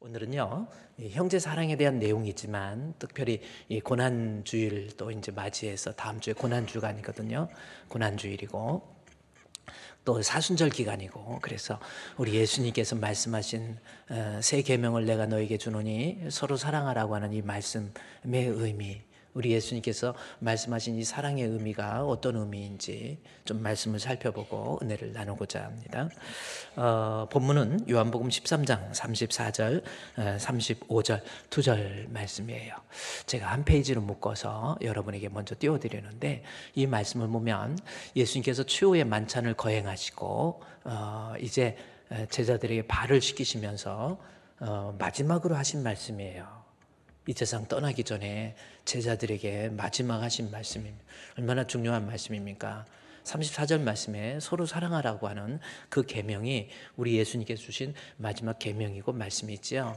오늘은요, 이 형제 사랑에 대한 내용이지만 특별히 이 고난주일 또 이제 맞이해서 다음 주에 고난주간이거든요. 고난주일이고 또 사순절 기간이고, 그래서 우리 예수님께서 말씀하신 새 계명을 내가 너에게 주노니 서로 사랑하라고 하는 이 말씀의 의미, 우리 예수님께서 말씀하신 이 사랑의 의미가 어떤 의미인지 좀 말씀을 살펴보고 은혜를 나누고자 합니다. 본문은 요한복음 13장 34절, 35절 두 절 말씀이에요. 제가 한 페이지로 묶어서 여러분에게 먼저 띄워드리는데, 이 말씀을 보면 예수님께서 추후에 만찬을 거행하시고 이제 제자들에게 발을 씻기시면서 마지막으로 하신 말씀이에요. 이 세상 떠나기 전에 제자들에게 마지막 하신 말씀입니다. 얼마나 중요한 말씀입니까? 34절 말씀에 서로 사랑하라고 하는 그 계명이 우리 예수님께서 주신 마지막 계명이고 말씀이지요.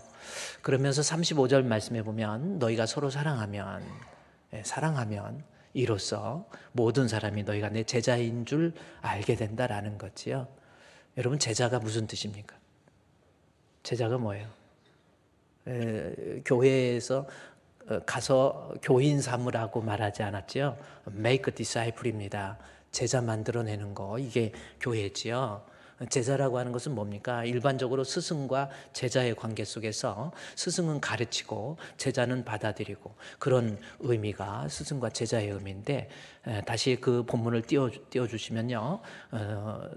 그러면서 35절 말씀에 보면 너희가 서로 사랑하면 이로써 모든 사람이 너희가 내 제자인 줄 알게 된다라는 거지요. 여러분, 제자가 무슨 뜻입니까? 제자가 뭐예요? 교회에서 가서 교인 삼으라고 말하지 않았죠. Make a disciple입니다. 제자 만들어내는 거, 이게 교회지요. 제자라고 하는 것은 뭡니까? 일반적으로 스승과 제자의 관계 속에서 스승은 가르치고 제자는 받아들이고, 그런 의미가 스승과 제자의 의미인데, 다시 그 본문을 띄워주시면요,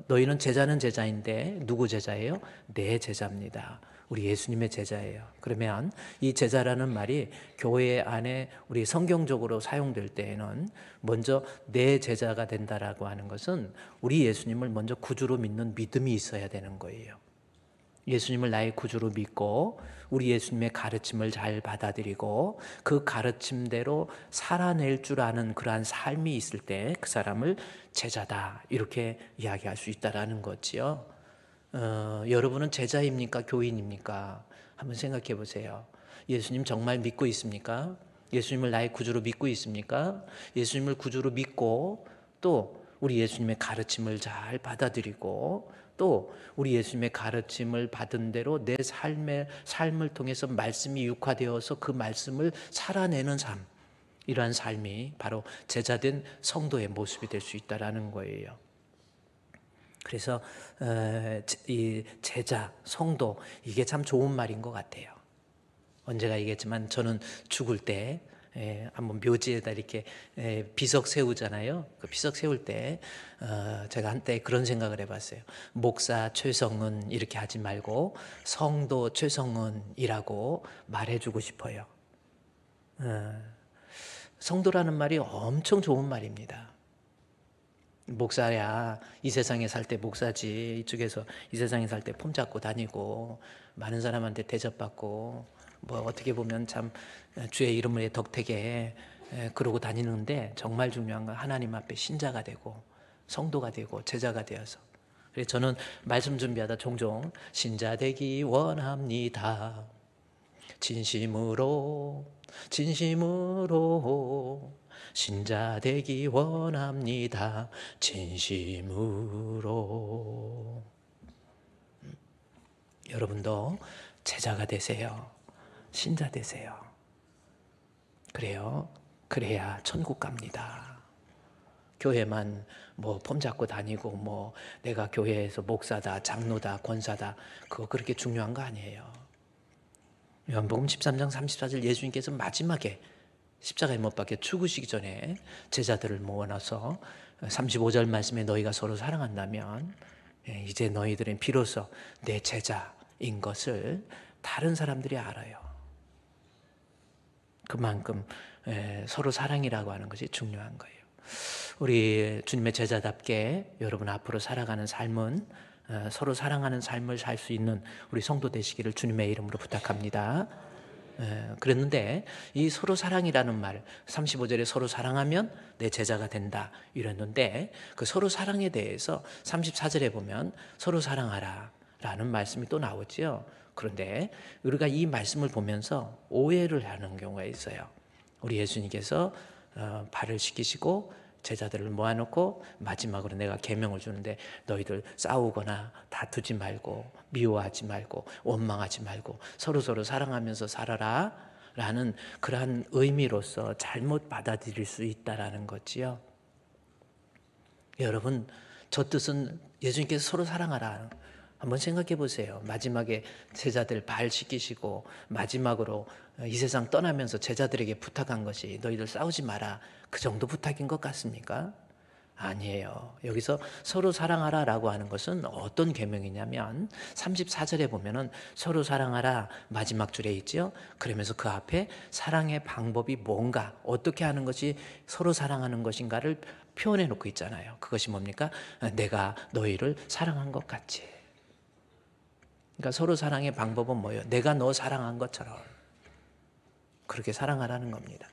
너희는 제자는 제자인데 누구 제자예요? 내 제자입니다. 우리 예수님의 제자예요. 그러면 이 제자라는 말이 교회 안에 우리 성경적으로 사용될 때에는 먼저 내 제자가 된다라고 하는 것은 우리 예수님을 먼저 구주로 믿는 믿음이 있어야 되는 거예요. 예수님을 나의 구주로 믿고 우리 예수님의 가르침을 잘 받아들이고 그 가르침대로 살아낼 줄 아는 그러한 삶이 있을 때 그 사람을 제자다, 이렇게 이야기할 수 있다라는 거지요. 여러분은 제자입니까? 교인입니까? 한번 생각해 보세요. 예수님 정말 믿고 있습니까? 예수님을 나의 구주로 믿고 있습니까? 예수님을 구주로 믿고 또 우리 예수님의 가르침을 잘 받아들이고 또 우리 예수님의 가르침을 받은 대로 내 삶을 통해서 말씀이 육화되어서 그 말씀을 살아내는 삶, 이러한 삶이 바로 제자된 성도의 모습이 될 수 있다라는 거예요. 그래서 이 제자, 성도, 이게 참 좋은 말인 것 같아요. 언제가 얘기했지만 저는 죽을 때 한번 묘지에다 이렇게 비석 세우잖아요. 그 비석 세울 때 제가 한때 그런 생각을 해봤어요. 목사 최성은 이렇게 하지 말고 성도 최성은이라고 말해주고 싶어요. 성도라는 말이 엄청 좋은 말입니다. 목사야, 이 세상에 살 때 목사지, 이쪽에서 이 세상에 살 때 폼 잡고 다니고 많은 사람한테 대접받고 뭐 어떻게 보면 참 주의 이름을 덕택에 그러고 다니는데, 정말 중요한 건 하나님 앞에 신자가 되고 성도가 되고 제자가 되어서, 그래서 저는 말씀 준비하다 종종 신자 되기 원합니다. 진심으로 신자 되기 원합니다. 진심으로. 여러분도 제자가 되세요. 신자 되세요. 그래야 천국 갑니다. 교회만 뭐 폼 잡고 다니고 뭐 내가 교회에서 목사다, 장로다, 권사다, 그거 그렇게 중요한 거 아니에요. 요한복음 13장 34절 예수님께서 마지막에 십자가에 못 박혀 죽으시기 전에 제자들을 모아놔서 35절 말씀에 너희가 서로 사랑한다면 이제 너희들은 비로소 내 제자인 것을 다른 사람들이 알아요. 그만큼 서로 사랑이라고 하는 것이 중요한 거예요. 우리 주님의 제자답게 여러분 앞으로 살아가는 삶은 서로 사랑하는 삶을 살 수 있는 우리 성도 되시기를 주님의 이름으로 부탁합니다. 그랬는데 이 서로 사랑이라는 말, 35절에 서로 사랑하면 내 제자가 된다 이랬는데, 그 서로 사랑에 대해서 34절에 보면 서로 사랑하라 라는 말씀이 또 나오죠. 그런데 우리가 이 말씀을 보면서 오해를 하는 경우가 있어요. 우리 예수님께서 발을 씻기시고 제자들을 모아놓고 마지막으로 내가 계명을 주는데 너희들 싸우거나 다투지 말고 미워하지 말고 원망하지 말고 서로서로 사랑하면서 살아라 라는 그러한 의미로서 잘못 받아들일 수 있다라는 거지요. 여러분, 저 뜻은 예수님께서 서로 사랑하라. 한번 생각해 보세요. 마지막에 제자들 발 씻기시고 마지막으로 이 세상 떠나면서 제자들에게 부탁한 것이 너희들 싸우지 마라. 그 정도 부탁인 것 같습니까? 아니에요. 여기서 서로 사랑하라 라고 하는 것은 어떤 계명이냐면 34절에 보면은 서로 사랑하라 마지막 줄에 있죠. 그러면서 그 앞에 사랑의 방법이 뭔가 어떻게 하는 것이 서로 사랑하는 것인가를 표현해 놓고 있잖아요. 그것이 뭡니까? 내가 너희를 사랑한 것 같이. 그러니까 서로 사랑의 방법은 뭐예요? 내가 너 사랑한 것처럼 그렇게 사랑하라는 겁니다.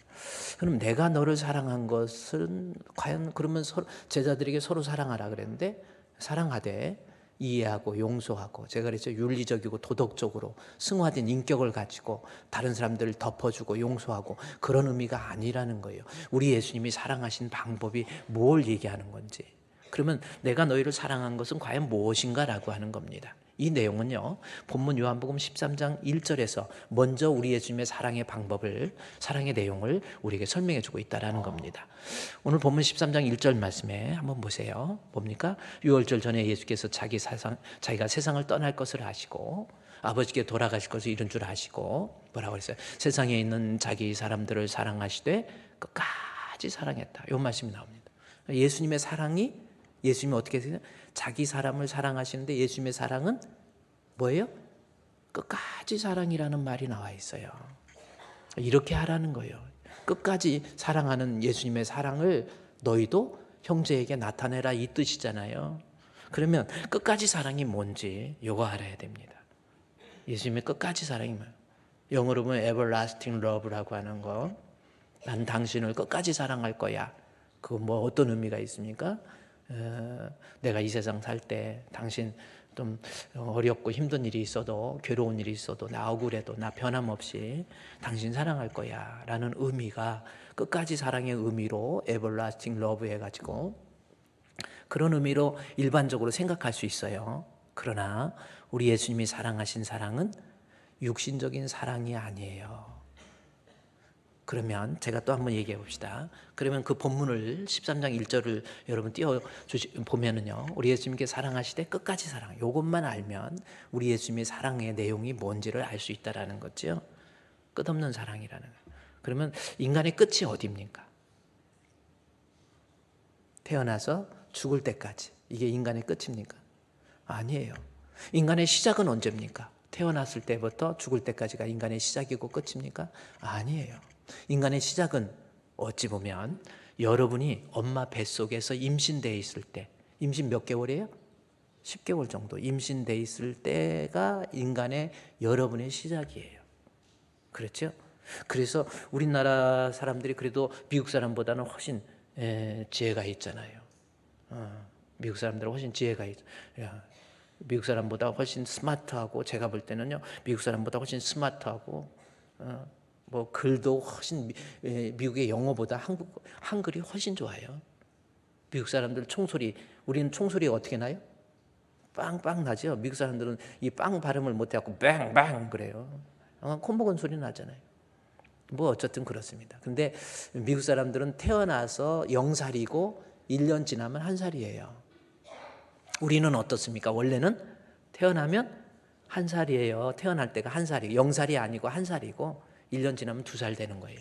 그럼 내가 너를 사랑한 것은 과연 그러면 제자들에게 서로 사랑하라 그랬는데 사랑하되 이해하고 용서하고 제가 그랬죠. 윤리적이고 도덕적으로 승화된 인격을 가지고 다른 사람들을 덮어주고 용서하고 그런 의미가 아니라는 거예요. 우리 예수님이 사랑하신 방법이 뭘 얘기하는 건지. 그러면 내가 너희를 사랑한 것은 과연 무엇인가라고 하는 겁니다. 이 내용은요, 본문 요한복음 13장 1절에서 먼저 우리 예수님의 사랑의 방법을, 사랑의 내용을 우리에게 설명해 주고 있다는 겁니다. 오늘 본문 13장 1절 말씀에 한번 보세요. 뭡니까? 유월절 전에 예수께서 자기가 세상을 떠날 것을 아시고 아버지께 돌아가실 것을 이룬 줄 아시고 뭐라고 그랬어요? 세상에 있는 자기 사람들을 사랑하시되 끝까지 사랑했다. 이 말씀이 나옵니다. 예수님의 사랑이, 예수님이 어떻게 되냐? 자기 사람을 사랑하시는데 예수님의 사랑은 뭐예요? 끝까지 사랑이라는 말이 나와 있어요. 이렇게 하라는 거예요. 끝까지 사랑하는 예수님의 사랑을 너희도 형제에게 나타내라 이 뜻이잖아요. 그러면 끝까지 사랑이 뭔지 이거 알아야 됩니다. 예수님의 끝까지 사랑이 뭐예요? 영어로 보면 everlasting love라고 하는 거. 난 당신을 끝까지 사랑할 거야. 그거 뭐 어떤 의미가 있습니까? 내가 이 세상 살 때 당신 좀 어렵고 힘든 일이 있어도 괴로운 일이 있어도 나 억울해도 나 변함없이 당신 사랑할 거야 라는 의미가 끝까지 사랑의 의미로 everlasting love 해가지고 그런 의미로 일반적으로 생각할 수 있어요. 그러나 우리 예수님이 사랑하신 사랑은 육신적인 사랑이 아니에요. 그러면 제가 또 한번 얘기해 봅시다. 그러면 그 본문을 13장 1절을 여러분 보면은요. 우리 예수님께 사랑하시되 끝까지 사랑. 이것만 알면 우리 예수님의 사랑의 내용이 뭔지를 알 수 있다라는 거죠. 끝없는 사랑이라는 거예요. 그러면 인간의 끝이 어디입니까? 태어나서 죽을 때까지. 이게 인간의 끝입니까? 아니에요. 인간의 시작은 언제입니까? 태어났을 때부터 죽을 때까지가 인간의 시작이고 끝입니까? 아니에요. 인간의 시작은 어찌 보면 여러분이 엄마 뱃속에서 임신되어 있을 때, 임신 몇 개월이에요? 10개월 정도 임신되어 있을 때가 인간의 여러분의 시작이에요. 그렇죠? 그래서 우리나라 사람들이 그래도 미국 사람보다는 훨씬 지혜가 있잖아요. 미국 사람들은 훨씬 지혜가 있어요. 미국 사람보다 훨씬 스마트하고 제가 볼 때는요 미국 사람보다 훨씬 스마트하고 뭐 글도 훨씬 미국의 영어보다 한글이 훨씬 좋아요. 미국 사람들 총소리, 우리는 총소리가 어떻게 나요? 빵빵 나죠. 미국 사람들은 이 빵 발음을 못해갖고 뱅뱅 그래요. 코 먹은 소리 나잖아요. 뭐 어쨌든 그렇습니다. 근데 미국 사람들은 태어나서 0살이고 1년 지나면 1살이에요. 우리는 어떻습니까? 원래는 태어나면 1살이에요. 태어날 때가 1살이에요. 0살이 아니고 1살이고 1년 지나면 2살 되는 거예요.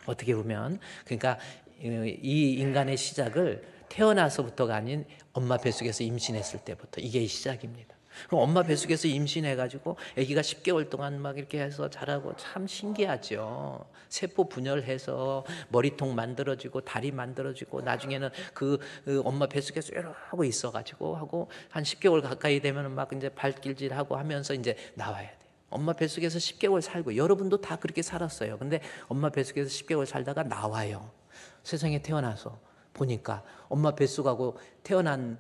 어떻게 보면 그러니까 이 인간의 시작을 태어나서부터가 아닌 엄마 뱃속에서 임신했을 때부터 이게 시작입니다. 그럼 엄마 뱃속에서 임신해가지고 아기가 10개월 동안 막 이렇게 해서 자라고 참 신기하죠. 세포 분열해서 머리통 만들어지고 다리 만들어지고 나중에는 그 엄마 뱃속에서 이러고 있어가지고 하고 한 10개월 가까이 되면 막 이제 발길질하고 하면서 이제 나와야 돼. 엄마 뱃속에서 10개월 살고 여러분도 다 그렇게 살았어요. 근데 엄마 뱃속에서 10개월 살다가 나와요. 세상에 태어나서 보니까 엄마 뱃속하고 태어난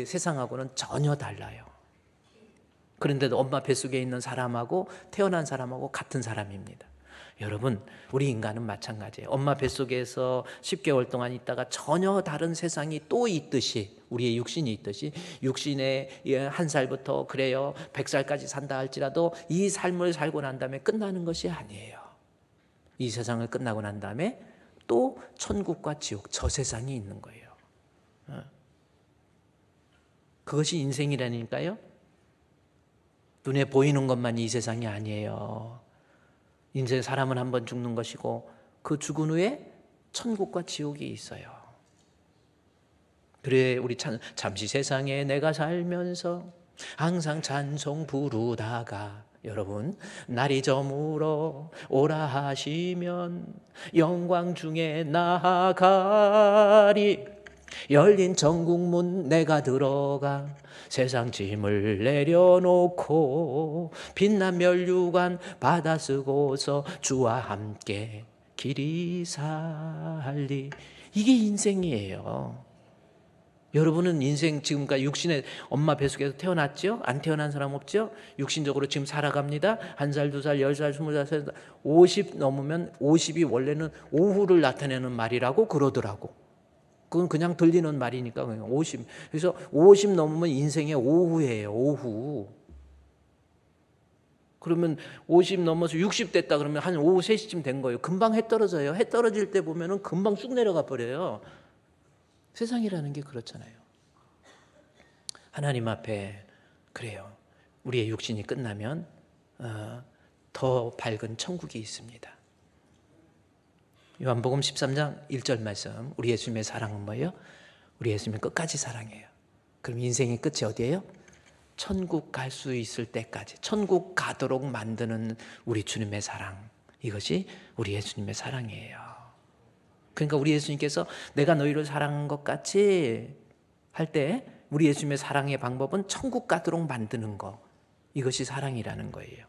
세상하고는 전혀 달라요. 그런데도 엄마 뱃속에 있는 사람하고 태어난 사람하고 같은 사람입니다. 여러분, 우리 인간은 마찬가지예요. 엄마 뱃속에서 10개월 동안 있다가 전혀 다른 세상이 또 있듯이, 우리의 육신이 있듯이, 육신의 1살부터 그래요 100살까지 산다 할지라도 이 삶을 살고 난 다음에 끝나는 것이 아니에요. 이 세상을 끝나고 난 다음에 또 천국과 지옥, 저 세상이 있는 거예요. 그것이 인생이라니까요. 눈에 보이는 것만 이 세상이 아니에요. 인생, 사람은 한 번 죽는 것이고 그 죽은 후에 천국과 지옥이 있어요. 그래, 우리 잠시 세상에 내가 살면서 항상 찬송 부르다가, 여러분, 날이 저물어 오라 하시면 영광 중에 나아가리. 열린 천국문 내가 들어가 세상 짐을 내려놓고 빛난 면류관 받아 쓰고서 주와 함께 길이 살리. 이게 인생이에요. 여러분은 인생 지금까지 육신의 엄마 뱃속에서 태어났죠? 안 태어난 사람 없죠? 육신적으로 지금 살아갑니다. 1살, 2살, 10살, 20살, 50 넘으면 50이 원래는 오후를 나타내는 말이라고 그러더라고. 그건 그냥 들리는 말이니까 그냥 50. 그래서 50 넘으면 인생의 오후예요. 오후. 그러면 50 넘어서 60 됐다 그러면 한 오후 3시쯤 된 거예요. 금방 해 떨어져요. 해 떨어질 때 보면은 금방 쑥 내려가 버려요. 세상이라는 게 그렇잖아요. 하나님 앞에 그래요. 우리의 육신이 끝나면 더 밝은 천국이 있습니다. 요한복음 13장 1절 말씀, 우리 예수님의 사랑은 뭐예요? 우리 예수님은 끝까지 사랑해요. 그럼 인생의 끝이 어디예요? 천국 갈 수 있을 때까지, 천국 가도록 만드는 우리 주님의 사랑, 이것이 우리 예수님의 사랑이에요. 그러니까 우리 예수님께서 내가 너희를 사랑한 것 같이 할 때 우리 예수님의 사랑의 방법은 천국 가도록 만드는 것, 이것이 사랑이라는 거예요.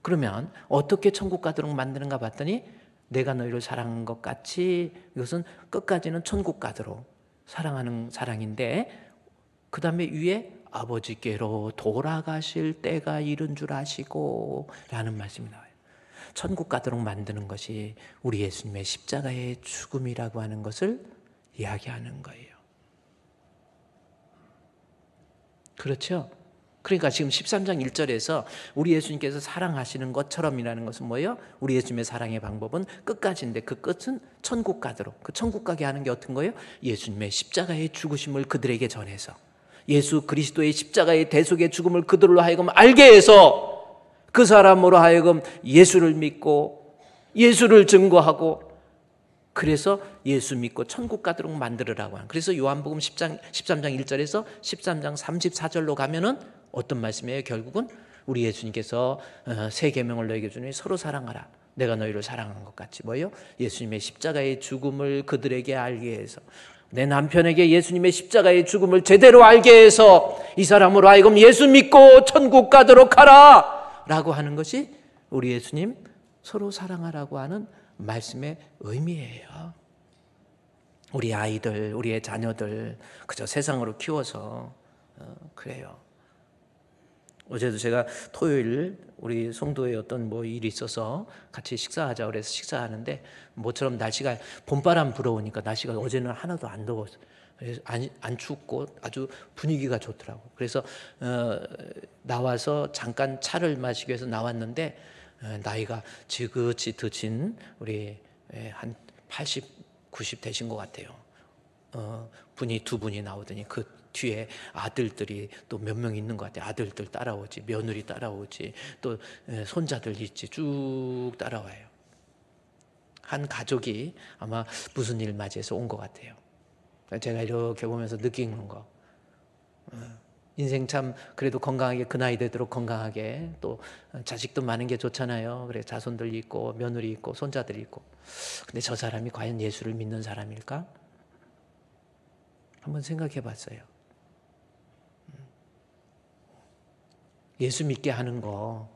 그러면 어떻게 천국 가도록 만드는가 봤더니 내가 너희를 사랑한 것 같이, 이것은 끝까지는 천국 가도록 사랑하는 사랑인데, 그 다음에 위에 아버지께로 돌아가실 때가 이른 줄 아시고 라는 말씀이 나와요. 천국 가도록 만드는 것이 우리 예수님의 십자가의 죽음이라고 하는 것을 이야기하는 거예요. 그렇죠? 그러니까 지금 13장 1절에서 우리 예수님께서 사랑하시는 것처럼이라는 것은 뭐예요? 우리 예수님의 사랑의 방법은 끝까지인데 그 끝은 천국 가도록, 그 천국 가게 하는 게 어떤 거예요? 예수님의 십자가의 죽으심을 그들에게 전해서, 예수 그리스도의 십자가의 대속의 죽음을 그들로 하여금 알게 해서 그 사람으로 하여금 예수를 믿고 예수를 증거하고, 그래서 예수 믿고 천국 가도록 만들으라고 하는. 그래서 요한복음 13장 1절에서 13장 34절로 가면은 어떤 말씀이에요? 결국은 우리 예수님께서 세 계명을 너에게 주니 서로 사랑하라. 내가 너희를 사랑한 것 같이. 뭐예요? 예수님의 십자가의 죽음을 그들에게 알게 해서, 내 남편에게 예수님의 십자가의 죽음을 제대로 알게 해서 이 사람으로 하여금 예수 믿고 천국 가도록 하라 라고 하는 것이 우리 예수님 서로 사랑하라고 하는 말씀의 의미예요. 우리 아이들, 우리의 자녀들 그저 세상으로 키워서 그래요. 어제도 제가 토요일 우리 성도에 어떤 일이 있어서 같이 식사하자 그래서 식사하는데, 모처럼 날씨가 봄바람 불어오니까 날씨가 어제는 하나도 안 더웠어요. 안 춥고 아주 분위기가 좋더라고. 그래서 나와서 잠깐 차를 마시기 위해서 나왔는데, 나이가 지긋이 드신 우리 한 80, 90 되신 것 같아요. 분이 두 분이 나오더니 그 뒤에 아들들이 또 몇 명 있는 것 같아요. 아들들 따라오지, 며느리 따라오지, 또 손자들 있지, 쭉 따라와요. 한 가족이 아마 무슨 일 맞이해서 온 것 같아요. 제가 이렇게 보면서 느끼는 거, 인생 참 그래도 건강하게, 그 나이 되도록 건강하게, 또 자식도 많은 게 좋잖아요. 그래, 자손들 있고 며느리 있고 손자들이 있고. 근데 저 사람이 과연 예수를 믿는 사람일까? 한번 생각해 봤어요. 예수 믿게 하는 거,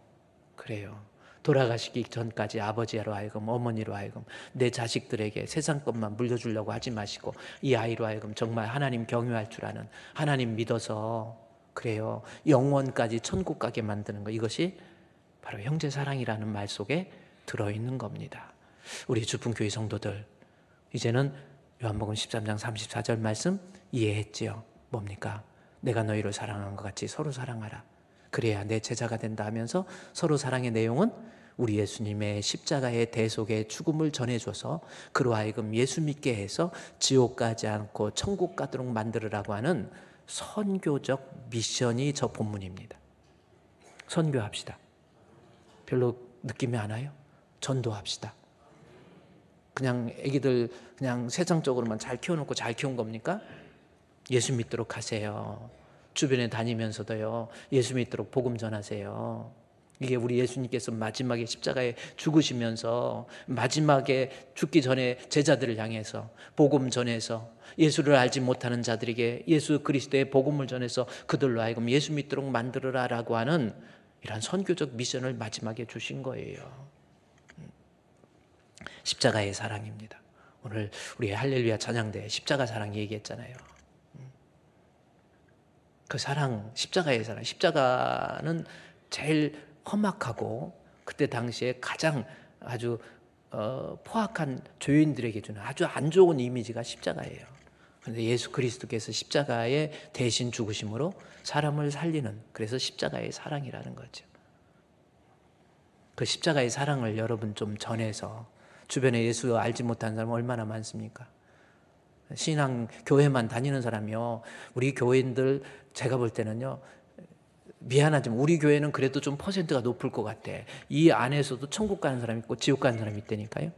그래요. 돌아가시기 전까지 아버지로 하여금, 어머니로 하여금 내 자식들에게 세상 것만 물려주려고 하지 마시고, 이 아이로 하여금 정말 하나님 경외할 줄 아는, 하나님 믿어서 그래요, 영원까지 천국 가게 만드는 거, 이것이 바로 형제 사랑이라는 말 속에 들어있는 겁니다. 우리 주품교회 성도들, 이제는 요한복음 13장 34절 말씀 이해했지요? 뭡니까? 내가 너희를 사랑한 것 같이 서로 사랑하라. 그래야 내 제자가 된다 하면서 서로 사랑의 내용은 우리 예수님의 십자가의 대속의 죽음을 전해줘서 그로 하여금 예수 믿게 해서 지옥 가지 않고 천국 가도록 만들으라고 하는 선교적 미션이 저 본문입니다. 선교합시다. 별로 느낌이 안 와요? 전도합시다. 그냥 애기들 그냥 세상적으로만 잘 키워놓고 잘 키운 겁니까? 예수 믿도록 하세요. 주변에 다니면서도요, 예수 믿도록 복음 전하세요. 이게 우리 예수님께서 마지막에 십자가에 죽으시면서 마지막에 죽기 전에 제자들을 향해서 복음 전해서 예수를 알지 못하는 자들에게 예수 그리스도의 복음을 전해서 그들로 하여금 예수 믿도록 만들어라라고 하는 이런 선교적 미션을 마지막에 주신 거예요. 십자가의 사랑입니다. 오늘 우리 할렐루야 찬양대 십자가 사랑 얘기했잖아요. 그 사랑, 십자가의 사랑. 십자가는 제일 험악하고 그때 당시에 가장 아주 포악한 죄인들에게 주는 아주 안 좋은 이미지가 십자가예요. 그런데 예수 그리스도께서 십자가에 대신 죽으심으로 사람을 살리는, 그래서 십자가의 사랑이라는 거죠. 그 십자가의 사랑을 여러분 좀 전해서, 주변에 예수 알지 못하는 사람 얼마나 많습니까? 신앙 교회만 다니는 사람이요, 우리 교인들 제가 볼 때는요, 미안하지만 우리 교회는 그래도 좀 퍼센트가 높을 것 같아. 이 안에서도 천국 가는 사람이 있고 지옥 가는 사람이 있다니까요.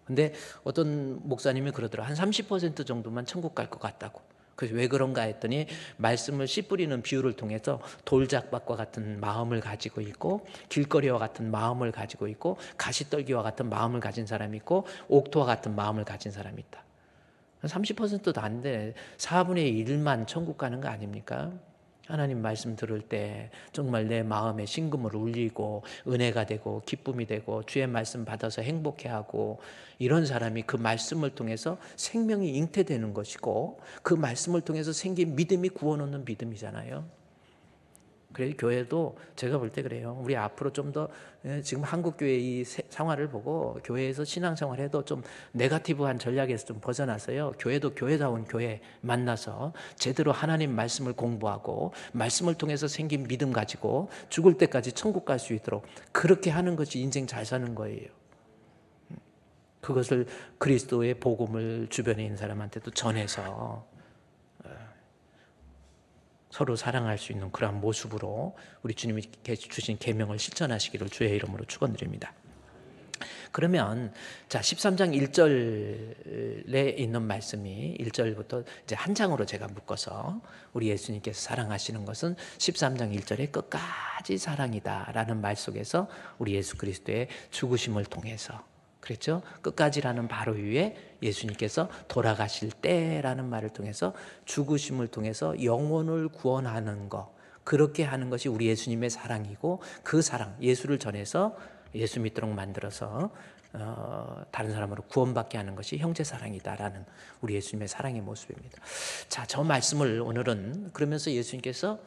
근데 어떤 목사님이 그러더라. 한 30% 정도만 천국 갈 것 같다고. 그래서 왜 그런가 했더니 말씀을 씨 뿌리는 비유를 통해서 돌짝밭과 같은 마음을 가지고 있고 길거리와 같은 마음을 가지고 있고 가시떨기와 같은 마음을 가진 사람이 있고 옥토와 같은 마음을 가진 사람이 있다. 30%도 안 돼. 4분의 1만 천국 가는 거 아닙니까? 하나님 말씀 들을 때 정말 내 마음에 심금을 울리고 은혜가 되고 기쁨이 되고 주의 말씀 받아서 행복해하고 이런 사람이 그 말씀을 통해서 생명이 잉태되는 것이고 그 말씀을 통해서 생긴 믿음이 구원 얻는 믿음이잖아요. 그래서 교회도 제가 볼 때 그래요. 우리 앞으로 좀 더 지금 한국 교회 이 상황을 보고 교회에서 신앙생활해도 좀 네거티브한 전략에서 좀 벗어나서요. 교회도 교회다운 교회 만나서 제대로 하나님 말씀을 공부하고 말씀을 통해서 생긴 믿음 가지고 죽을 때까지 천국 갈 수 있도록 그렇게 하는 것이 인생 잘 사는 거예요. 그것을 그리스도의 복음을 주변에 있는 사람한테도 전해서 서로 사랑할 수 있는 그러한 모습으로 우리 주님이 주신 계명을 실천하시기를 주의 이름으로 축원드립니다. 그러면 자 13장 1절에 있는 말씀이 1절부터 이제 한 장으로 제가 묶어서 우리 예수님께서 사랑하시는 것은 13장 1절의 끝까지 사랑이다라는 말 속에서 우리 예수 그리스도의 죽으심을 통해서 그랬죠? 끝까지라는 바로 위에 예수님께서 돌아가실 때라는 말을 통해서 죽으심을 통해서 영혼을 구원하는 것, 그렇게 하는 것이 우리 예수님의 사랑이고 그 사랑, 예수를 전해서 예수 믿도록 만들어서 다른 사람으로 구원받게 하는 것이 형제 사랑이다라는 우리 예수님의 사랑의 모습입니다. 자, 저 말씀을 오늘은 그러면서 예수님께서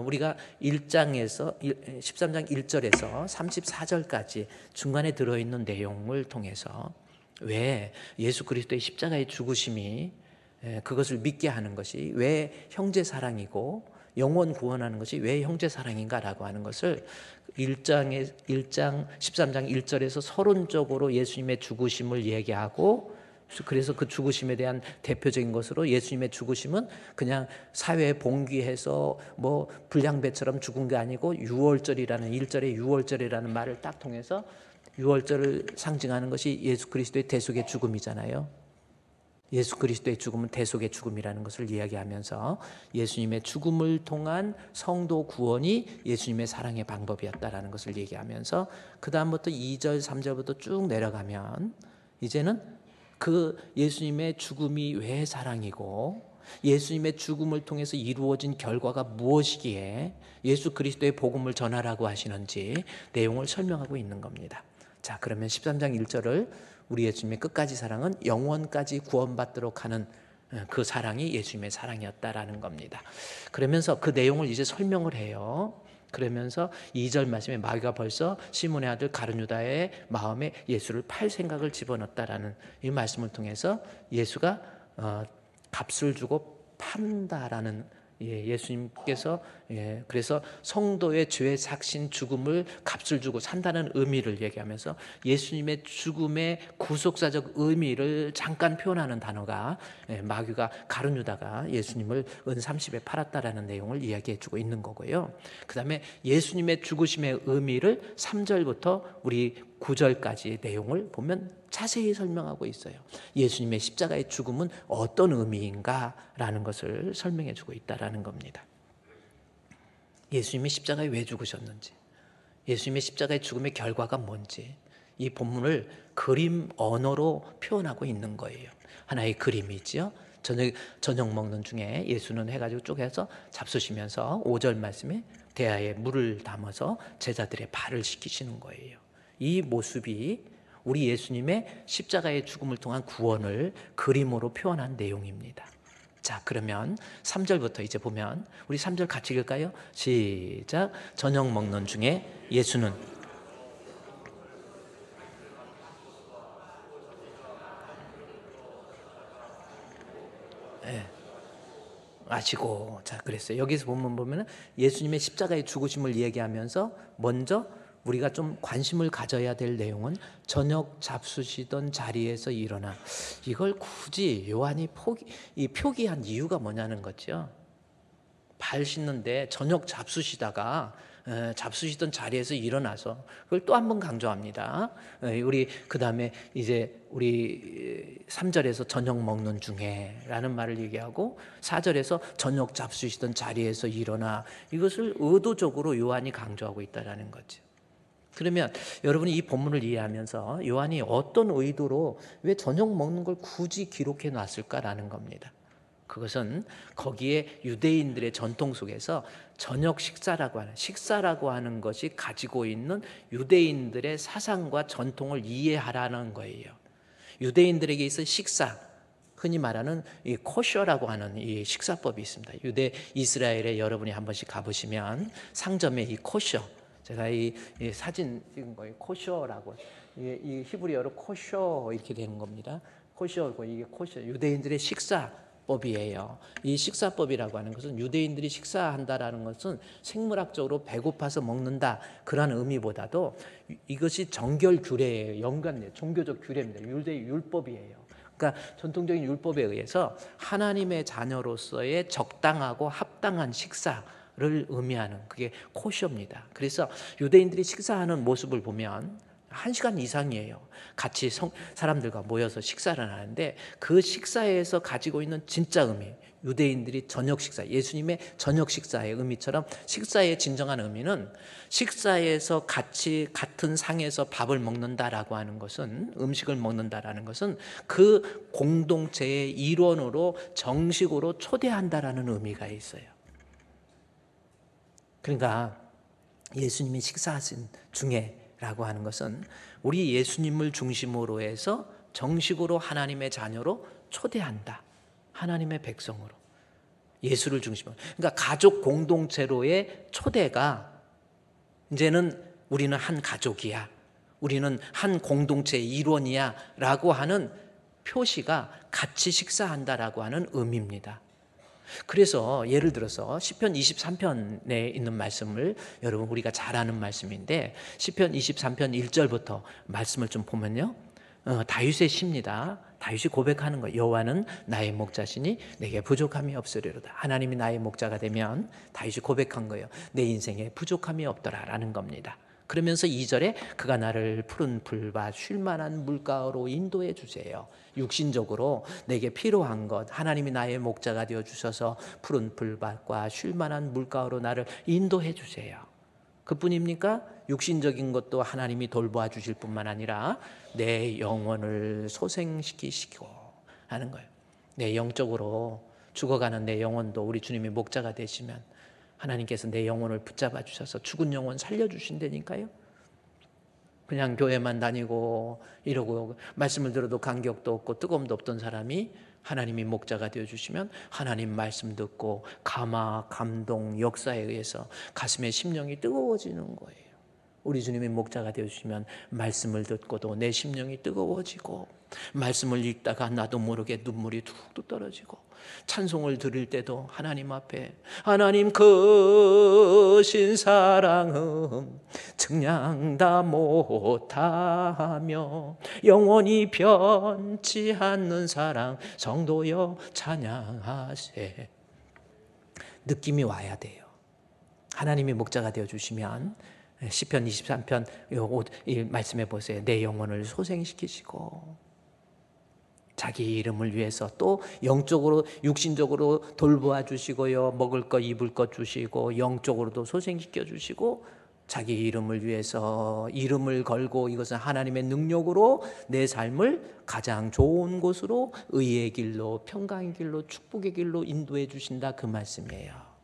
우리가 1장에서 13장 1절에서 34절까지 중간에 들어있는 내용을 통해서 왜 예수 그리스도의 십자가의 죽으심이 그것을 믿게 하는 것이 왜 형제 사랑이고 영원 구원하는 것이 왜 형제 사랑인가라고 하는 것을 13장 1절에서 서론적으로 예수님의 죽으심을 얘기하고 그래서 그 죽으심에 대한 대표적인 것으로 예수님의 죽으심은 그냥 사회에 봉기해서 뭐 불량배처럼 죽은 게 아니고 유월절이라는 1절의 유월절이라는 말을 딱 통해서 유월절을 상징하는 것이 예수 그리스도의 대속의 죽음이잖아요. 예수 그리스도의 죽음은 대속의 죽음이라는 것을 이야기하면서 예수님의 죽음을 통한 성도 구원이 예수님의 사랑의 방법이었다라는 것을 얘기하면서 그 다음부터 2절 3절부터 쭉 내려가면 이제는 그 예수님의 죽음이 왜 사랑이고 예수님의 죽음을 통해서 이루어진 결과가 무엇이기에 예수 그리스도의 복음을 전하라고 하시는지 내용을 설명하고 있는 겁니다. 자, 그러면 13장 1절을 우리 예수님의 끝까지 사랑은 영원까지 구원받도록 하는 그 사랑이 예수님의 사랑이었다라는 겁니다. 그러면서 그 내용을 이제 설명을 해요. 그러면서 2절 말씀에 마귀가 벌써 시몬의 아들 가룟유다의 마음에 예수를 팔 생각을 집어넣었다라는 이 말씀을 통해서 예수가 값을 주고 판다라는, 예수님께서 그래서 성도의 죄 삭신 죽음을 값을 주고 산다는 의미를 얘기하면서 예수님의 죽음의 구속사적 의미를 잠깐 표현하는 단어가, 마귀가 가룟유다가 예수님을 은 30에 팔았다라는 내용을 이야기해 주고 있는 거고요. 그 다음에 예수님의 죽으심의 의미를 3절부터 우리 9절까지의 내용을 보면 자세히 설명하고 있어요. 예수님의 십자가의 죽음은 어떤 의미인가라는 것을 설명해 주고 있다라는 겁니다. 예수님이 십자가에 왜 죽으셨는지, 예수님의 십자가의 죽음의 결과가 뭔지 이 본문을 그림 언어로 표현하고 있는 거예요. 하나의 그림이지요. 저녁 먹는 중에 예수는 해가지고 쪼개서 잡수시면서 5절 말씀에 대야에 물을 담아서 제자들의 발을 씻기시는 거예요. 이 모습이 우리 예수님의 십자가의 죽음을 통한 구원을 그림으로 표현한 내용입니다. 자, 그러면 3절부터 이제 보면 우리 3절 같이 읽을까요? 시작. 저녁 먹는 중에 예수는 아시고, 자, 그랬어요. 여기서 보면 예수님의 십자가의 죽으심을 이야기하면서 먼저 우리가 좀 관심을 가져야 될 내용은 저녁 잡수시던 자리에서 일어나, 이걸 굳이 요한이 표기한 이유가 뭐냐는 거죠. 발 씻는데 저녁 잡수시다가 잡수시던 자리에서 일어나서 그걸 또 한 번 강조합니다. 우리 그 다음에 이제 우리 3절에서 저녁 먹는 중에라는 말을 얘기하고 4절에서 저녁 잡수시던 자리에서 일어나, 이것을 의도적으로 요한이 강조하고 있다라는 거죠. 그러면 여러분이 이 본문을 이해하면서 요한이 어떤 의도로 왜 저녁 먹는 걸 굳이 기록해 놨을까라는 겁니다. 그것은 거기에 유대인들의 전통 속에서 저녁 식사라고 하는 것이 가지고 있는 유대인들의 사상과 전통을 이해하라는 거예요. 유대인들에게 있어 식사, 흔히 말하는 이 코셔라고 하는 이 식사법이 있습니다. 유대 이스라엘에 여러분이 한 번씩 가보시면 상점에 이 코셔, 제가 이 사진 찍은 거예요. 코셔라고, 이 히브리어로 코셔 이렇게 되는 겁니다. 코셔고 이게 코셔, 유대인들의 식사법이에요. 이 식사법이라고 하는 것은 유대인들이 식사한다라는 것은 생물학적으로 배고파서 먹는다 그런 의미보다도 이것이 정결 규례예요. 연관된 종교적 규례입니다. 유대 율법이에요. 그러니까 전통적인 율법에 의해서 하나님의 자녀로서의 적당하고 합당한 식사 를 의미하는 그게 코셔입니다. 그래서 유대인들이 식사하는 모습을 보면 1시간 이상이에요. 같이 사람들과 모여서 식사를 하는데 그 식사에서 가지고 있는 진짜 의미, 유대인들이 저녁 식사, 예수님의 저녁 식사의 의미처럼 식사의 진정한 의미는 식사에서 같이 같은 상에서 밥을 먹는다라고 하는 것은, 음식을 먹는다라는 것은 그 공동체의 일원으로 정식으로 초대한다라는 의미가 있어요. 그러니까 예수님이 식사하신 중에라고 하는 것은 우리 예수님을 중심으로 해서 정식으로 하나님의 자녀로 초대한다. 하나님의 백성으로. 예수를 중심으로. 그러니까 가족 공동체로의 초대가 이제는 우리는 한 가족이야, 우리는 한 공동체의 일원이야 라고 하는 표시가 같이 식사한다라고 하는 의미입니다. 그래서 예를 들어서 시편 23편에 있는 말씀을 여러분 우리가 잘 아는 말씀인데 시편 23편 1절부터 말씀을 좀 보면요, 다윗의 시입니다. 다윗이 고백하는 거예요. 여호와는 나의 목자시니 내게 부족함이 없으리로다. 하나님이 나의 목자가 되면 다윗이 고백한 거예요. 내 인생에 부족함이 없더라라는 겁니다. 그러면서 2절에 그가 나를 푸른 풀과 쉴만한 물가로 인도해 주세요. 육신적으로 내게 필요한 것, 하나님이 나의 목자가 되어 주셔서 푸른 풀밭과 쉴만한 물가로 나를 인도해 주세요. 그뿐입니까? 육신적인 것도 하나님이 돌보아 주실 뿐만 아니라 내 영혼을 소생시키시고 하는 거예요. 내 영적으로 죽어가는 내 영혼도 우리 주님이 목자가 되시면 하나님께서 내 영혼을 붙잡아 주셔서 죽은 영혼 살려주신다니까요. 그냥 교회만 다니고 이러고 말씀을 들어도 간격도 없고 뜨거움도 없던 사람이 하나님이 목자가 되어주시면 하나님 말씀 듣고 감화, 감동, 역사에 의해서 가슴에 심령이 뜨거워지는 거예요. 우리 주님이 목자가 되어주시면 말씀을 듣고도 내 심령이 뜨거워지고, 말씀을 읽다가 나도 모르게 눈물이 툭툭 떨어지고, 찬송을 드릴 때도 하나님 앞에 하나님 크신 사랑은 측량다 못하며 영원히 변치 않는 사랑 성도여 찬양하세. 느낌이 와야 돼요. 하나님이 목자가 되어주시면 시편 23편 이 말씀해 보세요. 내 영혼을 소생시키시고 자기 이름을 위해서 또 영적으로 육신적으로 돌보아 주시고요, 먹을 것 입을 것 주시고 영적으로도 소생시켜 주시고 자기 이름을 위해서 이름을 걸고 이것은 하나님의 능력으로 내 삶을 가장 좋은 곳으로 의의 길로 평강의 길로 축복의 길로 인도해 주신다, 그 말씀이에요.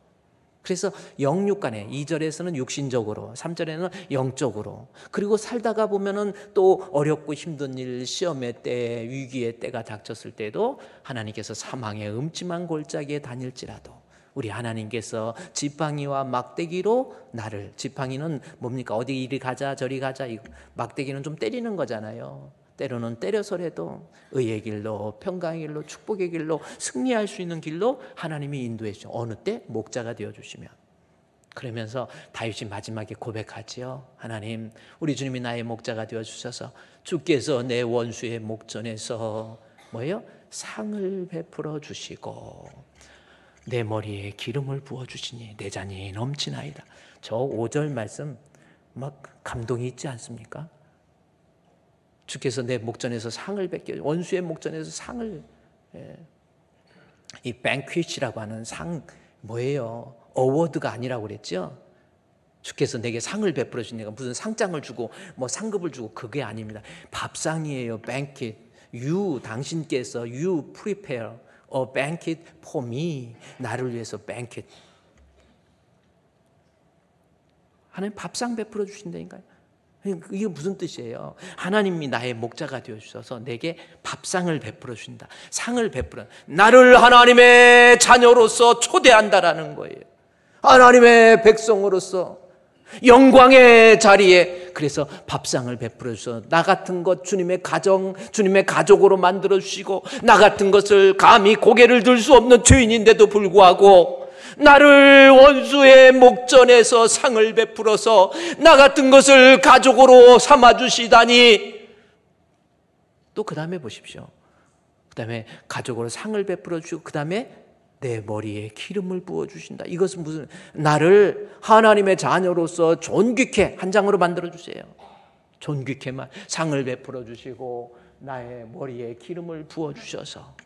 그래서 영육간에 2절에서는 육신적으로, 3절에는 영적으로, 그리고 살다가 보면은 또 어렵고 힘든 일, 시험의 때, 위기의 때가 닥쳤을 때도 하나님께서 사망의 음침한 골짜기에 다닐지라도 우리 하나님께서 지팡이와 막대기로 나를, 지팡이는 뭡니까? 어디 이리 가자 저리 가자, 막대기는 좀 때리는 거잖아요. 때로는 때려서라도 의의 길로 평강의 길로 축복의 길로 승리할 수 있는 길로 하나님이 인도해 주죠. 어느 때? 목자가 되어주시면. 그러면서 다윗이 마지막에 고백하지요. 하나님, 우리 주님이 나의 목자가 되어주셔서 주께서 내 원수의 목전에서 뭐예요? 상을 베풀어 주시고 내 머리에 기름을 부어주시니 내 잔이 넘치나이다. 저 5절 말씀 막 감동이 있지 않습니까? 주께서 내 목전에서 상을 베껴, 원수의 목전에서 상을, 이 뱅퀴치라고 하는 상 뭐예요? 어워드가 아니라고 그랬죠? 주께서 내게 상을 베풀어 주니까 무슨 상장을 주고 뭐 상급을 주고 그게 아닙니다. 밥상이에요. banquet. 당신께서 you prepare a banquet for me. 나를 위해서 banquet. 하나님 밥상 베풀어 주신다니까요. 이게 무슨 뜻이에요? 하나님이 나의 목자가 되어주셔서 내게 밥상을 베풀어 주신다. 상을 베풀어, 나를 하나님의 자녀로서 초대한다라는 거예요. 하나님의 백성으로서 영광의 자리에, 그래서 밥상을 베풀어 주셔서 나 같은 것 주님의 가정, 주님의 가족으로 만들어 주시고, 나 같은 것을 감히 고개를 들 수 없는 죄인인데도 불구하고 나를 원수의 목전에서 상을 베풀어서 나 같은 것을 가족으로 삼아주시다니. 또 그 다음에 보십시오. 그 다음에 가족으로 상을 베풀어 주시고 그 다음에 내 머리에 기름을 부어주신다. 이것은 무슨, 나를 하나님의 자녀로서 존귀케 한 장으로 만들어 주세요. 존귀케만 상을 베풀어 주시고 나의 머리에 기름을 부어주셔서,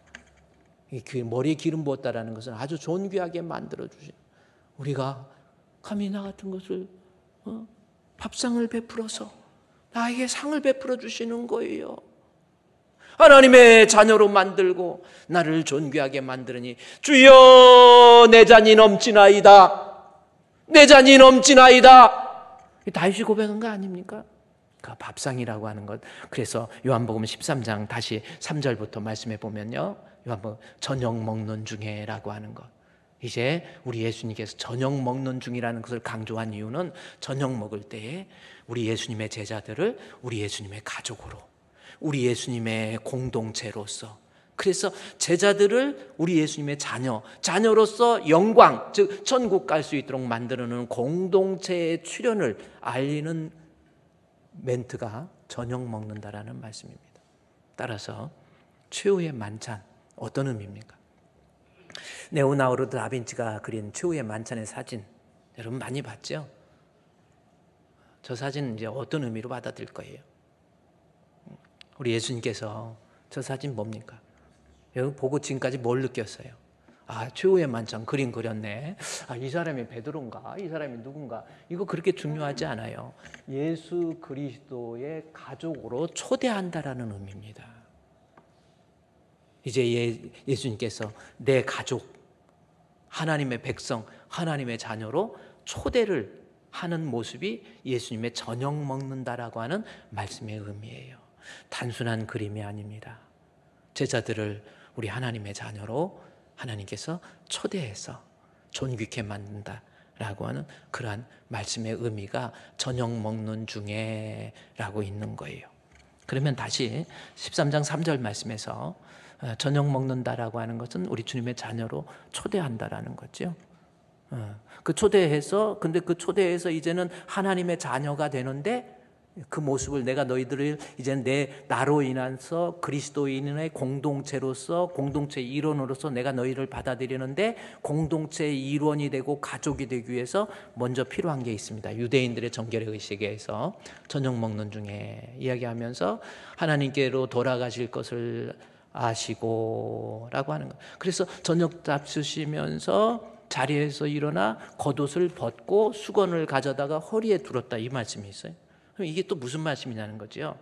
그 머리에 기름 부었다라는 것은 아주 존귀하게 만들어 주신, 우리가 감히 나 같은 것을 밥상을 베풀어서 나에게 상을 베풀어 주시는 거예요. 하나님의 자녀로 만들고 나를 존귀하게 만들으니 주여 내 잔이 넘치나이다. 내 잔이 넘치나이다. 다윗이 고백한 거 아닙니까? 그 밥상이라고 하는 것. 그래서 요한복음 13장 다시 3절부터 말씀해 보면요, 요한복음 저녁 먹는 중에라고 하는 것. 이제 우리 예수님께서 저녁 먹는 중이라는 것을 강조한 이유는 저녁 먹을 때에 우리 예수님의 제자들을 우리 예수님의 가족으로, 우리 예수님의 공동체로서, 그래서 제자들을 우리 예수님의 자녀로서 영광, 즉 천국 갈 수 있도록 만드는 공동체의 출현을 알리는 멘트가 저녁 먹는다라는 말씀입니다. 따라서 최후의 만찬, 어떤 의미입니까? 레오나르도 다빈치가 그린 최후의 만찬의 사진, 여러분 많이 봤죠? 저 사진 이제 어떤 의미로 받아들일 거예요? 우리 예수님께서 저 사진 뭡니까? 여러분 보고 지금까지 뭘 느꼈어요? 아, 최후의 만찬 그림 그렸네. 아, 이 사람이 베드로인가? 이 사람이 누군가? 이거 그렇게 중요하지 않아요. 예수 그리스도의 가족으로 초대한다라는 의미입니다. 이제 예수님께서 내 가족, 하나님의 백성, 하나님의 자녀로 초대를 하는 모습이 예수님의 저녁 먹는다라고 하는 말씀의 의미예요. 단순한 그림이 아닙니다. 제자들을 우리 하나님의 자녀로 하나님께서 초대해서 존귀케 만든다라고 하는 그러한 말씀의 의미가 저녁 먹는 중에 라고 있는 거예요. 그러면 다시 13장 3절 말씀에서 저녁 먹는다라고 하는 것은 우리 주님의 자녀로 초대한다라는 거죠. 그 초대해서, 근데 그 초대해서 이제는 하나님의 자녀가 되는데 그 모습을 내가 너희들을 이제 나로 인해서 그리스도인의 공동체로서, 공동체의 일원으로서 내가 너희를 받아들이는데 공동체의 일원이 되고 가족이 되기 위해서 먼저 필요한 게 있습니다. 유대인들의 정결의 의식에서 저녁 먹는 중에 이야기하면서 하나님께로 돌아가실 것을 아시고 라고 하는 거. 그래서 저녁 잡수시면서 자리에서 일어나 겉옷을 벗고 수건을 가져다가 허리에 둘었다, 이 말씀이 있어요. 그럼 이게 또 무슨 말씀이냐는 거죠.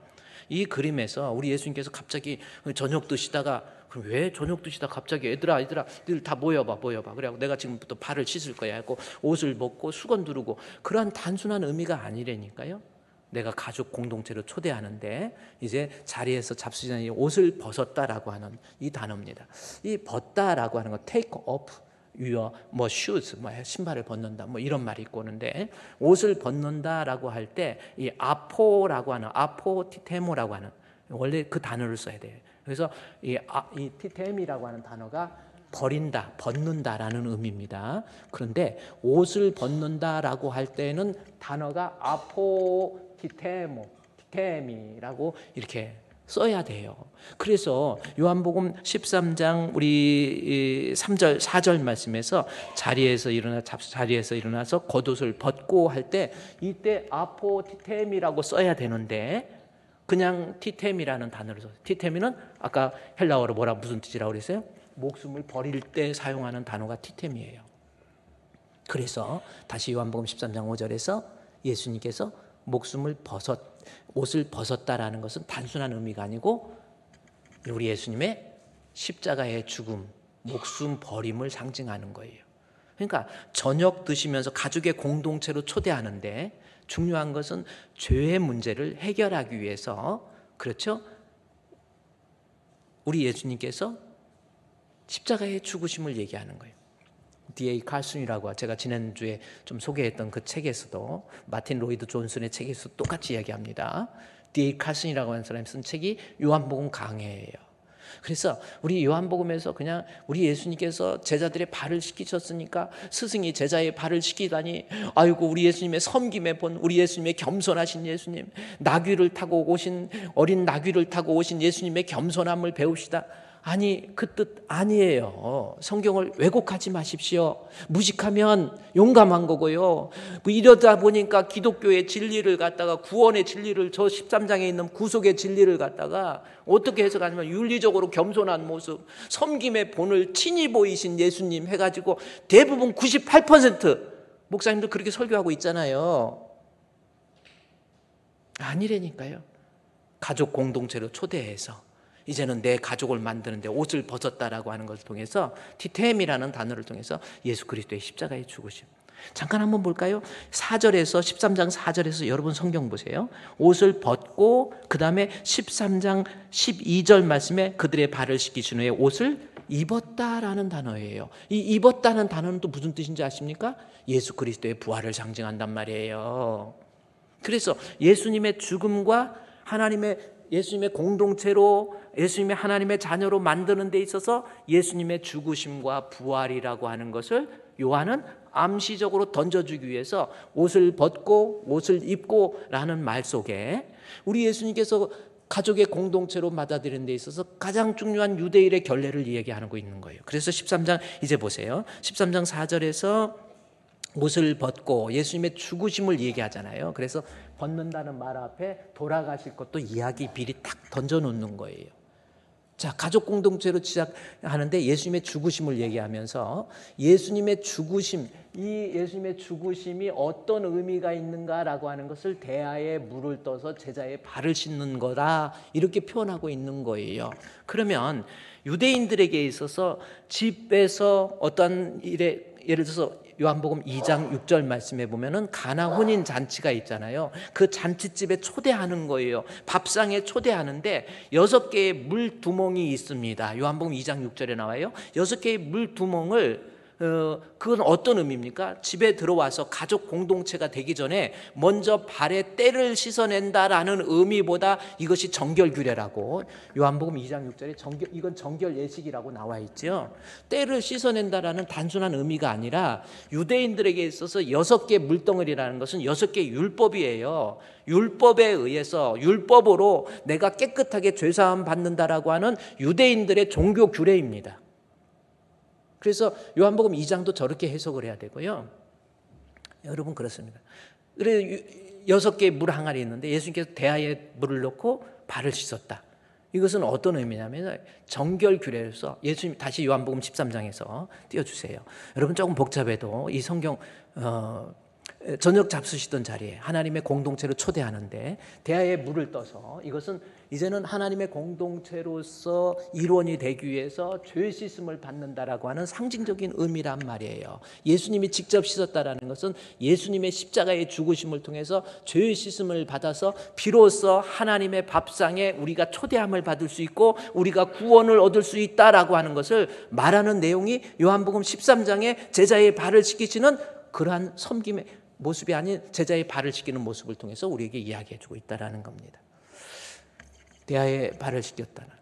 이 그림에서 우리 예수님께서 갑자기 저녁 드시다가, 그럼 왜 저녁 드시다 갑자기 얘들아 늘 다 모여봐. 그래갖고 내가 지금부터 발을 씻을 거야 하고 옷을 벗고 수건 두르고, 그러한 단순한 의미가 아니라니까요. 내가 가족 공동체로 초대하는데 이제 자리에서 잡수시는 옷을 벗었다라고 하는 이 단어입니다. 이 벗다라고 하는 거 take off your shoes, 신발을 벗는다, 이런 말이 있고 하는데, 옷을 벗는다라고 할 때 이 아포라고 하는, 아포티테모라고 하는, 원래 그 단어를 써야 돼요. 그래서 이 티템이라고 하는 단어가 버린다, 벗는다라는 의미입니다. 그런데 옷을 벗는다라고 할 때는 단어가 티템이라고 이렇게 써야 돼요. 그래서 요한복음 13장 우리 3절 4절 말씀에서 자리에서 일어나서 겉옷을 벗고 할 때 이때 아포티템이라고 써야 되는데 그냥 티템이라는 단어를 써요. 티템이는 아까 헬라어로 무슨 뜻이라고 그랬어요? 목숨을 버릴 때 사용하는 단어가 티템이에요. 그래서 다시 요한복음 13장 5절에서 예수님께서 옷을 벗었다라는 것은 단순한 의미가 아니고 우리 예수님의 십자가의 죽음, 목숨 버림을 상징하는 거예요. 그러니까 저녁 드시면서 가족의 공동체로 초대하는데 중요한 것은 죄의 문제를 해결하기 위해서, 그렇죠? 우리 예수님께서 십자가의 죽으심을 얘기하는 거예요. D.A. 칼슨이라고 제가 지난주에 좀 소개했던 그 책에서도, 마틴 로이드 존슨의 책에서 똑같이 이야기합니다. D.A. 칼슨이라고 하는 사람이 쓴 책이 요한복음 강해예요. 그래서 우리 요한복음에서 그냥 우리 예수님께서 제자들의 발을 씻기셨으니까 스승이 제자의 발을 씻기다니, 아이고 우리 예수님의 섬김에 본 우리 예수님의 겸손하신 예수님, 어린 나귀를 타고 오신 예수님의 겸손함을 배웁시다. 아니, 그 뜻 아니에요. 성경을 왜곡하지 마십시오. 무식하면 용감한 거고요. 이러다 보니까 기독교의 진리를 갖다가, 구원의 진리를, 저 13장에 있는 구속의 진리를 갖다가 어떻게 해석하냐면 윤리적으로 겸손한 모습, 섬김의 본을 친히 보이신 예수님 해가지고 대부분 98% 목사님들 그렇게 설교하고 있잖아요. 아니라니까요. 가족 공동체로 초대해서 이제는 내 가족을 만드는데 옷을 벗었다라고 하는 것을 통해서, 티템이라는 단어를 통해서 예수 그리스도의 십자가의 죽으심. 잠깐 한번 볼까요? 4절에서 13장 4절에서 여러분 성경 보세요. 옷을 벗고 그 다음에 13장 12절 말씀에 그들의 발을 씻기신 후에 옷을 입었다라는 단어예요. 이 입었다는 단어는 또 무슨 뜻인지 아십니까? 예수 그리스도의 부활을 상징한단 말이에요. 그래서 예수님의 죽음과 예수님의 공동체로, 예수님의 하나님의 자녀로 만드는 데 있어서 예수님의 죽으심과 부활이라고 하는 것을 요한은 암시적으로 던져주기 위해서 옷을 벗고 옷을 입고 라는 말 속에 우리 예수님께서 가족의 공동체로 받아들이는 데 있어서 가장 중요한 유대인의 결례를 이야기하고 있는 거예요. 그래서 13장 이제 보세요. 13장 4절에서 옷을 벗고 예수님의 죽으심을 얘기하잖아요. 그래서 벗는다는 말 앞에 돌아가실 것도 이야기 비리 딱 던져놓는 거예요. 자, 가족 공동체로 시작하는데 예수님의 죽으심을 얘기하면서 예수님의 죽으심, 이 예수님의 죽으심이 어떤 의미가 있는가라고 하는 것을 대야에 물을 떠서 제자의 발을 씻는 거다, 이렇게 표현하고 있는 거예요. 그러면 유대인들에게 있어서 집에서 어떤 일에, 예를 들어서 요한복음 2장 6절 말씀에 보면은 가나 혼인 잔치가 있잖아요. 그 잔치집에 초대하는 거예요. 밥상에 초대하는데 6개의 물 두멍이 있습니다. 요한복음 2장 6절에 나와요. 6개의 물 두멍을 그건 어떤 의미입니까? 집에 들어와서 가족 공동체가 되기 전에 먼저 발에 때를 씻어낸다라는 의미보다 이것이 정결규례라고 요한복음 2장 6절에 이건 정결 예식이라고 나와 있죠. 때를 씻어낸다라는 단순한 의미가 아니라 유대인들에게 있어서 6개 물덩어리라는 것은 6개 율법이에요. 율법에 의해서 율법으로 내가 깨끗하게 죄사함 받는다라고 하는 유대인들의 종교 규례입니다. 그래서 요한복음 2장도 저렇게 해석을 해야 되고요. 여러분 그렇습니다. 그래 6개의 물 항아리 있는데 예수님께서 대야에 물을 넣고 발을 씻었다. 이것은 어떤 의미냐면 정결 규례에서 예수님 다시 요한복음 13장에서 띄워주세요. 여러분 조금 복잡해도 이 성경 저녁 잡수시던 자리에 하나님의 공동체로 초대하는데 대야에 물을 떠서 이것은 이제는 하나님의 공동체로서 일원이 되기 위해서 죄 씻음을 받는다라고 하는 상징적인 의미란 말이에요. 예수님이 직접 씻었다라는 것은 예수님의 십자가의 죽으심을 통해서 죄 씻음을 받아서 비로소 하나님의 밥상에 우리가 초대함을 받을 수 있고 우리가 구원을 얻을 수 있다라고 하는 것을 말하는 내용이 요한복음 13장에 제자의 발을 씻기시는 그러한 섬김의 모습이 아닌 제자의 발을 씻기는 모습을 통해서 우리에게 이야기해 주고 있다는 겁니다. 대야에 발을 씻겼다는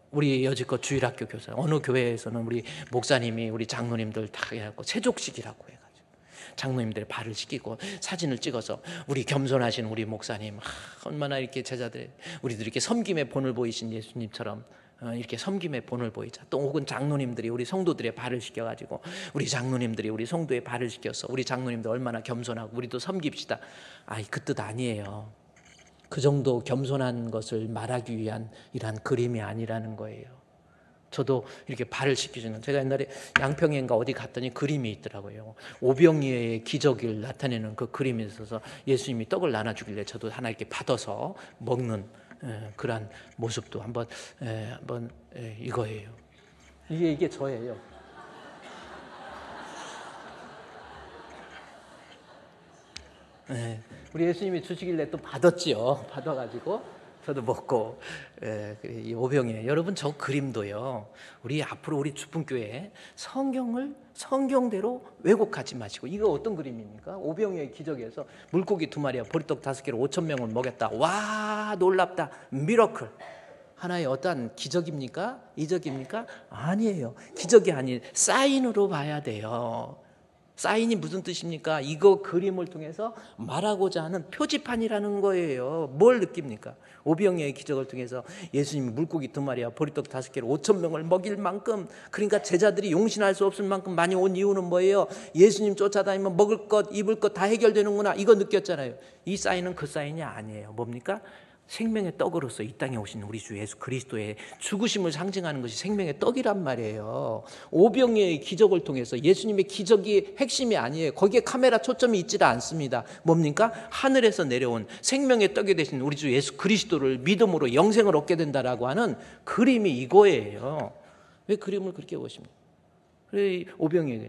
우리 여지껏 주일학교 교사 어느 교회에서는 우리 목사님이 우리 장로님들 다 해갖고 세족식이라고 해가지고 장로님들 발을 씻기고 사진을 찍어서 우리 겸손하신 우리 목사님 얼마나 이렇게 제자들 우리들 이렇게 섬김의 본을 보이신 예수님처럼 이렇게 섬김의 본을 보이자. 또 혹은 장로님들이 우리 성도들의 발을 씻겨가지고 우리 장로님들이 우리 성도의 발을 씻겨서 우리 장로님들 얼마나 겸손하고 우리도 섬깁시다. 그 뜻 아니에요. 그 정도 겸손한 것을 말하기 위한 이러한 그림이 아니라는 거예요. 저도 이렇게 발을 씻기주는 제가 옛날에 양평인가 어디 갔더니 그림이 있더라고요. 오병이어의 기적을 나타내는 그 그림이 있어서 예수님이 떡을 나눠주길래 저도 하나 이렇게 받아서 먹는 그러한 모습도 한번 이거예요. 이게 저예요. 우리 예수님이 주시길래 또 받았지요. 받아가지고 저도 먹고 이 오병이에요. 여러분 저 그림도요. 우리 앞으로 우리 주품교회 성경을 성경대로 왜곡하지 마시고 이거 어떤 그림입니까? 오병이어의 기적에서 물고기 2마리와 보리떡 5개로 5,000명을 먹였다. 와 놀랍다. 미러클. 하나의 어떠한 기적입니까? 이적입니까? 아니에요. 기적이 아닌 사인으로 봐야 돼요. 사인이 무슨 뜻입니까? 이거 그림을 통해서 말하고자 하는 표지판이라는 거예요. 뭘 느낍니까? 오병이어의 기적을 통해서 예수님이 물고기 2마리와 보리떡 5개로 5,000명을 먹일 만큼 그러니까 제자들이 용신할 수 없을 만큼 많이 온 이유는 뭐예요? 예수님 쫓아다니면 먹을 것, 입을 것 다 해결되는구나 이거 느꼈잖아요. 이 사인은 그 사인이 아니에요. 뭡니까? 생명의 떡으로서 이 땅에 오신 우리 주 예수 그리스도의 죽으심을 상징하는 것이 생명의 떡이란 말이에요. 오병이어의 기적을 통해서 예수님의 기적이 핵심이 아니에요. 거기에 카메라 초점이 있지도 않습니다. 뭡니까? 하늘에서 내려온 생명의 떡이 되신 우리 주 예수 그리스도를 믿음으로 영생을 얻게 된다라고 하는 그림이 이거예요. 왜 그림을 그렇게 보십니까? 오병이어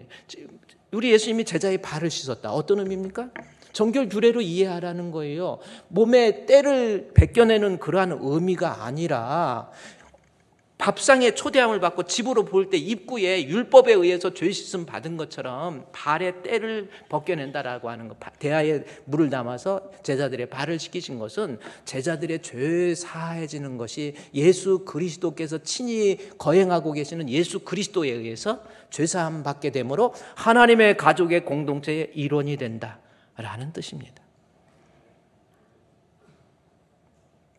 우리 예수님이 제자의 발을 씻었다. 어떤 의미입니까? 정결 규례로 이해하라는 거예요. 몸에 때를 벗겨내는 그러한 의미가 아니라 밥상에 초대함을 받고 집으로 볼 때 입구에 율법에 의해서 죄 씻음 받은 것처럼 발에 때를 벗겨낸다라고 하는 것. 대야에 물을 담아서 제자들의 발을 씻기신 것은 제자들의 죄 사해지는 것이 예수 그리스도께서 친히 거행하고 계시는 예수 그리스도에 의해서 죄 사함 받게 되므로 하나님의 가족의 공동체의 일원이 된다. 라는 뜻입니다.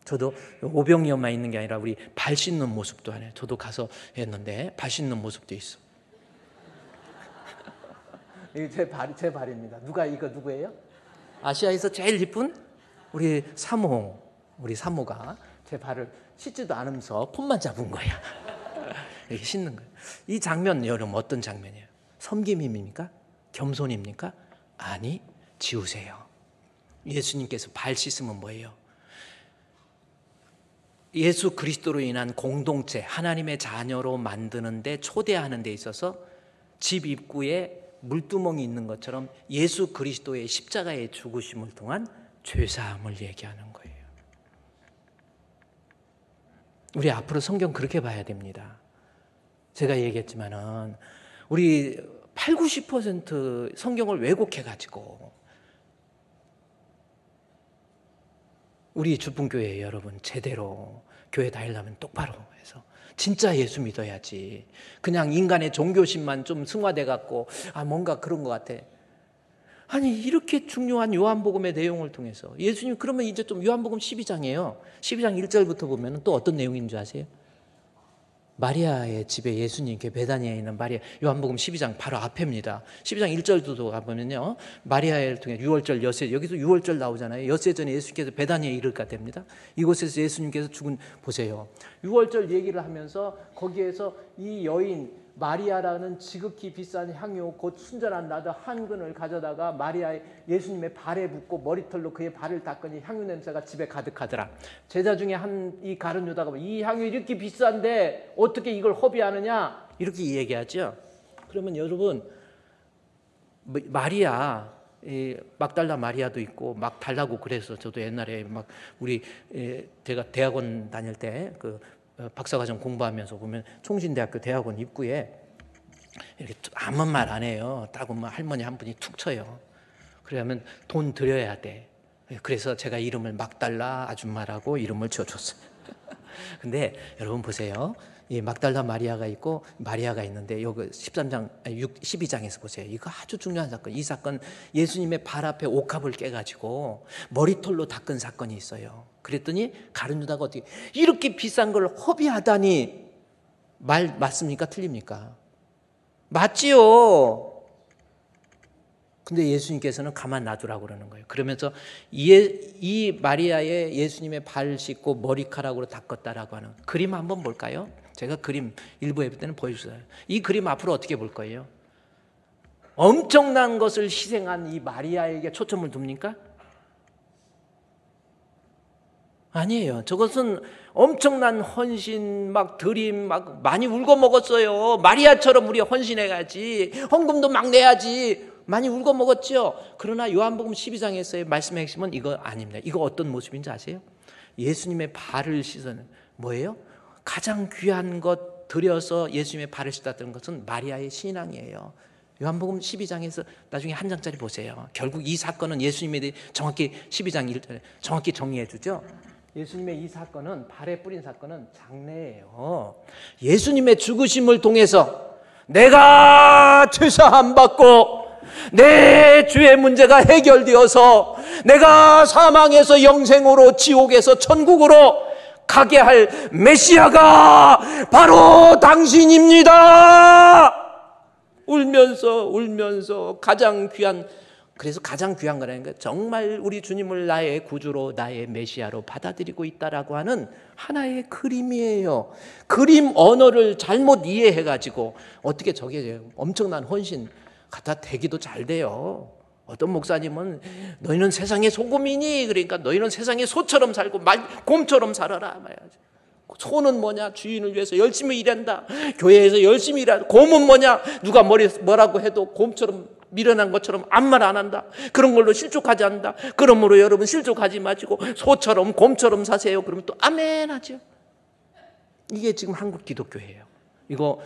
저도 오병이어만 있는 게 아니라 우리 발 씻는 모습도 하네요. 저도 가서 했는데 발 씻는 모습도 있어. 이게 제 발입니다. 이거 누구예요? 아시아에서 제일 이쁜 우리 사모가 제 발을 씻지도 않으면서 폰만 잡은 거야. 이렇게 씻는 거예요. 이 장면 여러분 어떤 장면이에요? 섬김입니까? 겸손입니까? 아니. 지우세요. 예수님께서 발 씻으면 뭐예요? 예수 그리스도로 인한 공동체, 하나님의 자녀로 만드는 데 초대하는 데 있어서 집 입구에 물두멍이 있는 것처럼 예수 그리스도의 십자가의 죽으심을 통한 죄사함을 얘기하는 거예요. 우리 앞으로 성경 그렇게 봐야 됩니다. 제가 얘기했지만은 우리 80-90% 성경을 왜곡해가지고 우리 주분교회 여러분 제대로 교회 다니려면 똑바로 해서 진짜 예수 믿어야지. 그냥 인간의 종교심만 좀 승화돼갖고 뭔가 그런 것 같아. 아니 이렇게 중요한 요한복음의 내용을 통해서 예수님 그러면 이제 좀 요한복음 12장이에요. 12장 1절부터 보면 또 어떤 내용인 줄 아세요? 마리아의 집에 예수님께 베다니아에 있는 마리아, 요한복음 12장 바로 앞입니다. 12장 1절도 가보면요, 마리아를 통해 유월절 여세, 여기서 유월절 나오잖아요. 여세 전에 예수님께서 베다니아에 이를까 됩니다. 이곳에서 예수님께서 죽은, 보세요, 유월절 얘기를 하면서 거기에서 이 여인 마리아라는 지극히 비싼 향유 곧 순전한 나드 한 근을 가져다가 마리아의 예수님의 발에 붓고 머리털로 그의 발을 닦으니 향유 냄새가 집에 가득하더라. 제자 중에 이 가룟 유다가 이 향유 이렇게 비싼데 어떻게 이걸 허비하느냐 이렇게 얘기하죠. 그러면 여러분 마리아, 막달라 마리아도 있고 막 달라고 그래서 저도 옛날에 막 우리 제가 대학원 다닐 때 그 박사과정 공부하면서 보면 총신대학교 대학원 입구에 이렇게 아무 말 안 해요. 딱 오면 할머니 한 분이 툭 쳐요. 그러면 돈 드려야 돼. 그래서 제가 이름을 막달라 아줌마라고 이름을 지어줬어요. 근데 여러분 보세요. 이 막달라 마리아가 있고 마리아가 있는데 여기 12장에서 보세요. 이거 아주 중요한 사건. 이 사건 예수님의 발 앞에 옥합을 깨가지고 머리털로 닦은 사건이 있어요. 그랬더니 가룟 유다가 어떻게 이렇게 비싼 걸 허비하다니 말 맞습니까? 틀립니까? 맞지요. 근데 예수님께서는 가만 놔두라고 그러는 거예요. 그러면서 이 마리아의 예수님의 발 씻고 머리카락으로 닦았다라고 하는 그림 한번 볼까요? 제가 그림 일부 예배 때는 보여주세요. 이 그림 앞으로 어떻게 볼 거예요? 엄청난 것을 희생한 이 마리아에게 초점을 둡니까? 아니에요. 저것은 엄청난 헌신, 막 드림, 막 많이 울고 먹었어요. 마리아처럼 우리 헌신해야지. 헌금도 막 내야지. 많이 울고 먹었죠. 그러나 요한복음 12장에서의 말씀의 핵심은 이거 아닙니다. 이거 어떤 모습인지 아세요? 예수님의 발을 씻어는 뭐예요? 가장 귀한 것 들여서 예수님의 발을 씻었다는 것은 마리아의 신앙이에요. 요한복음 12장에서 나중에 한 장짜리 보세요. 결국 이 사건은 예수님에 대해 정확히 12장 1절에 정확히 정리해 주죠. 예수님의 이 사건은, 발에 뿌린 사건은 장례예요. 예수님의 죽으심을 통해서 내가 죄사함 받고 내 죄의 문제가 해결되어서 내가 사망에서 영생으로, 지옥에서 천국으로 가게 할 메시아가 바로 당신입니다. 울면서 가장 귀한, 그래서 가장 귀한 거라는 게 정말 우리 주님을 나의 구주로, 나의 메시아로 받아들이고 있다라고 하는 하나의 그림이에요. 그림 언어를 잘못 이해해가지고 어떻게 저게 엄청난 헌신 갖다 대기도 잘 돼요. 어떤 목사님은 너희는 세상의 소금이니, 그러니까 너희는 세상의 소처럼 살고 곰처럼 살아라 말이야지. 소는 뭐냐? 주인을 위해서 열심히 일한다. 교회에서 열심히 일한다. 곰은 뭐냐? 누가 뭐라고 해도 곰처럼 미련한 것처럼 아무 말 안 한다. 그런 걸로 실족하지 않는다. 그러므로 여러분 실족하지 마시고 소처럼 곰처럼 사세요. 그러면 또 아멘 하죠. 이게 지금 한국 기독교예요. 이거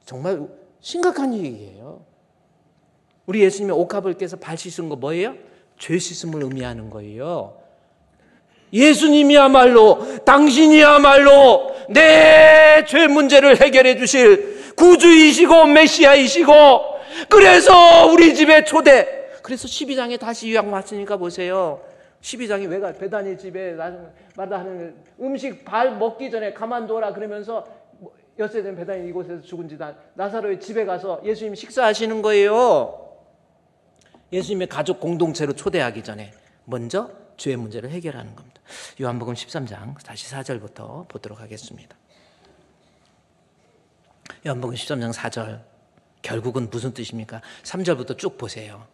정말 심각한 얘기예요. 우리 예수님의 옥합을 깨서 발 씻은 거 뭐예요? 죄 씻음을 의미하는 거예요. 예수님이야말로, 당신이야말로 내 죄 문제를 해결해 주실 구주이시고 메시아이시고, 그래서 우리 집에 초대. 그래서 12장에 다시 요약 왔으니까 보세요. 12장에 왜가 베다니 집에 마다 하는 음식 발 먹기 전에 가만둬라 그러면서 여세된 베다니 이곳에서 죽은 지 나사로의 집에 가서 예수님이 식사하시는 거예요. 예수님의 가족 공동체로 초대하기 전에 먼저 죄의 문제를 해결하는 겁니다. 요한복음 13장 다시 4절부터 보도록 하겠습니다. 요한복음 13장 4절, 결국은 무슨 뜻입니까? 3절부터 쭉 보세요.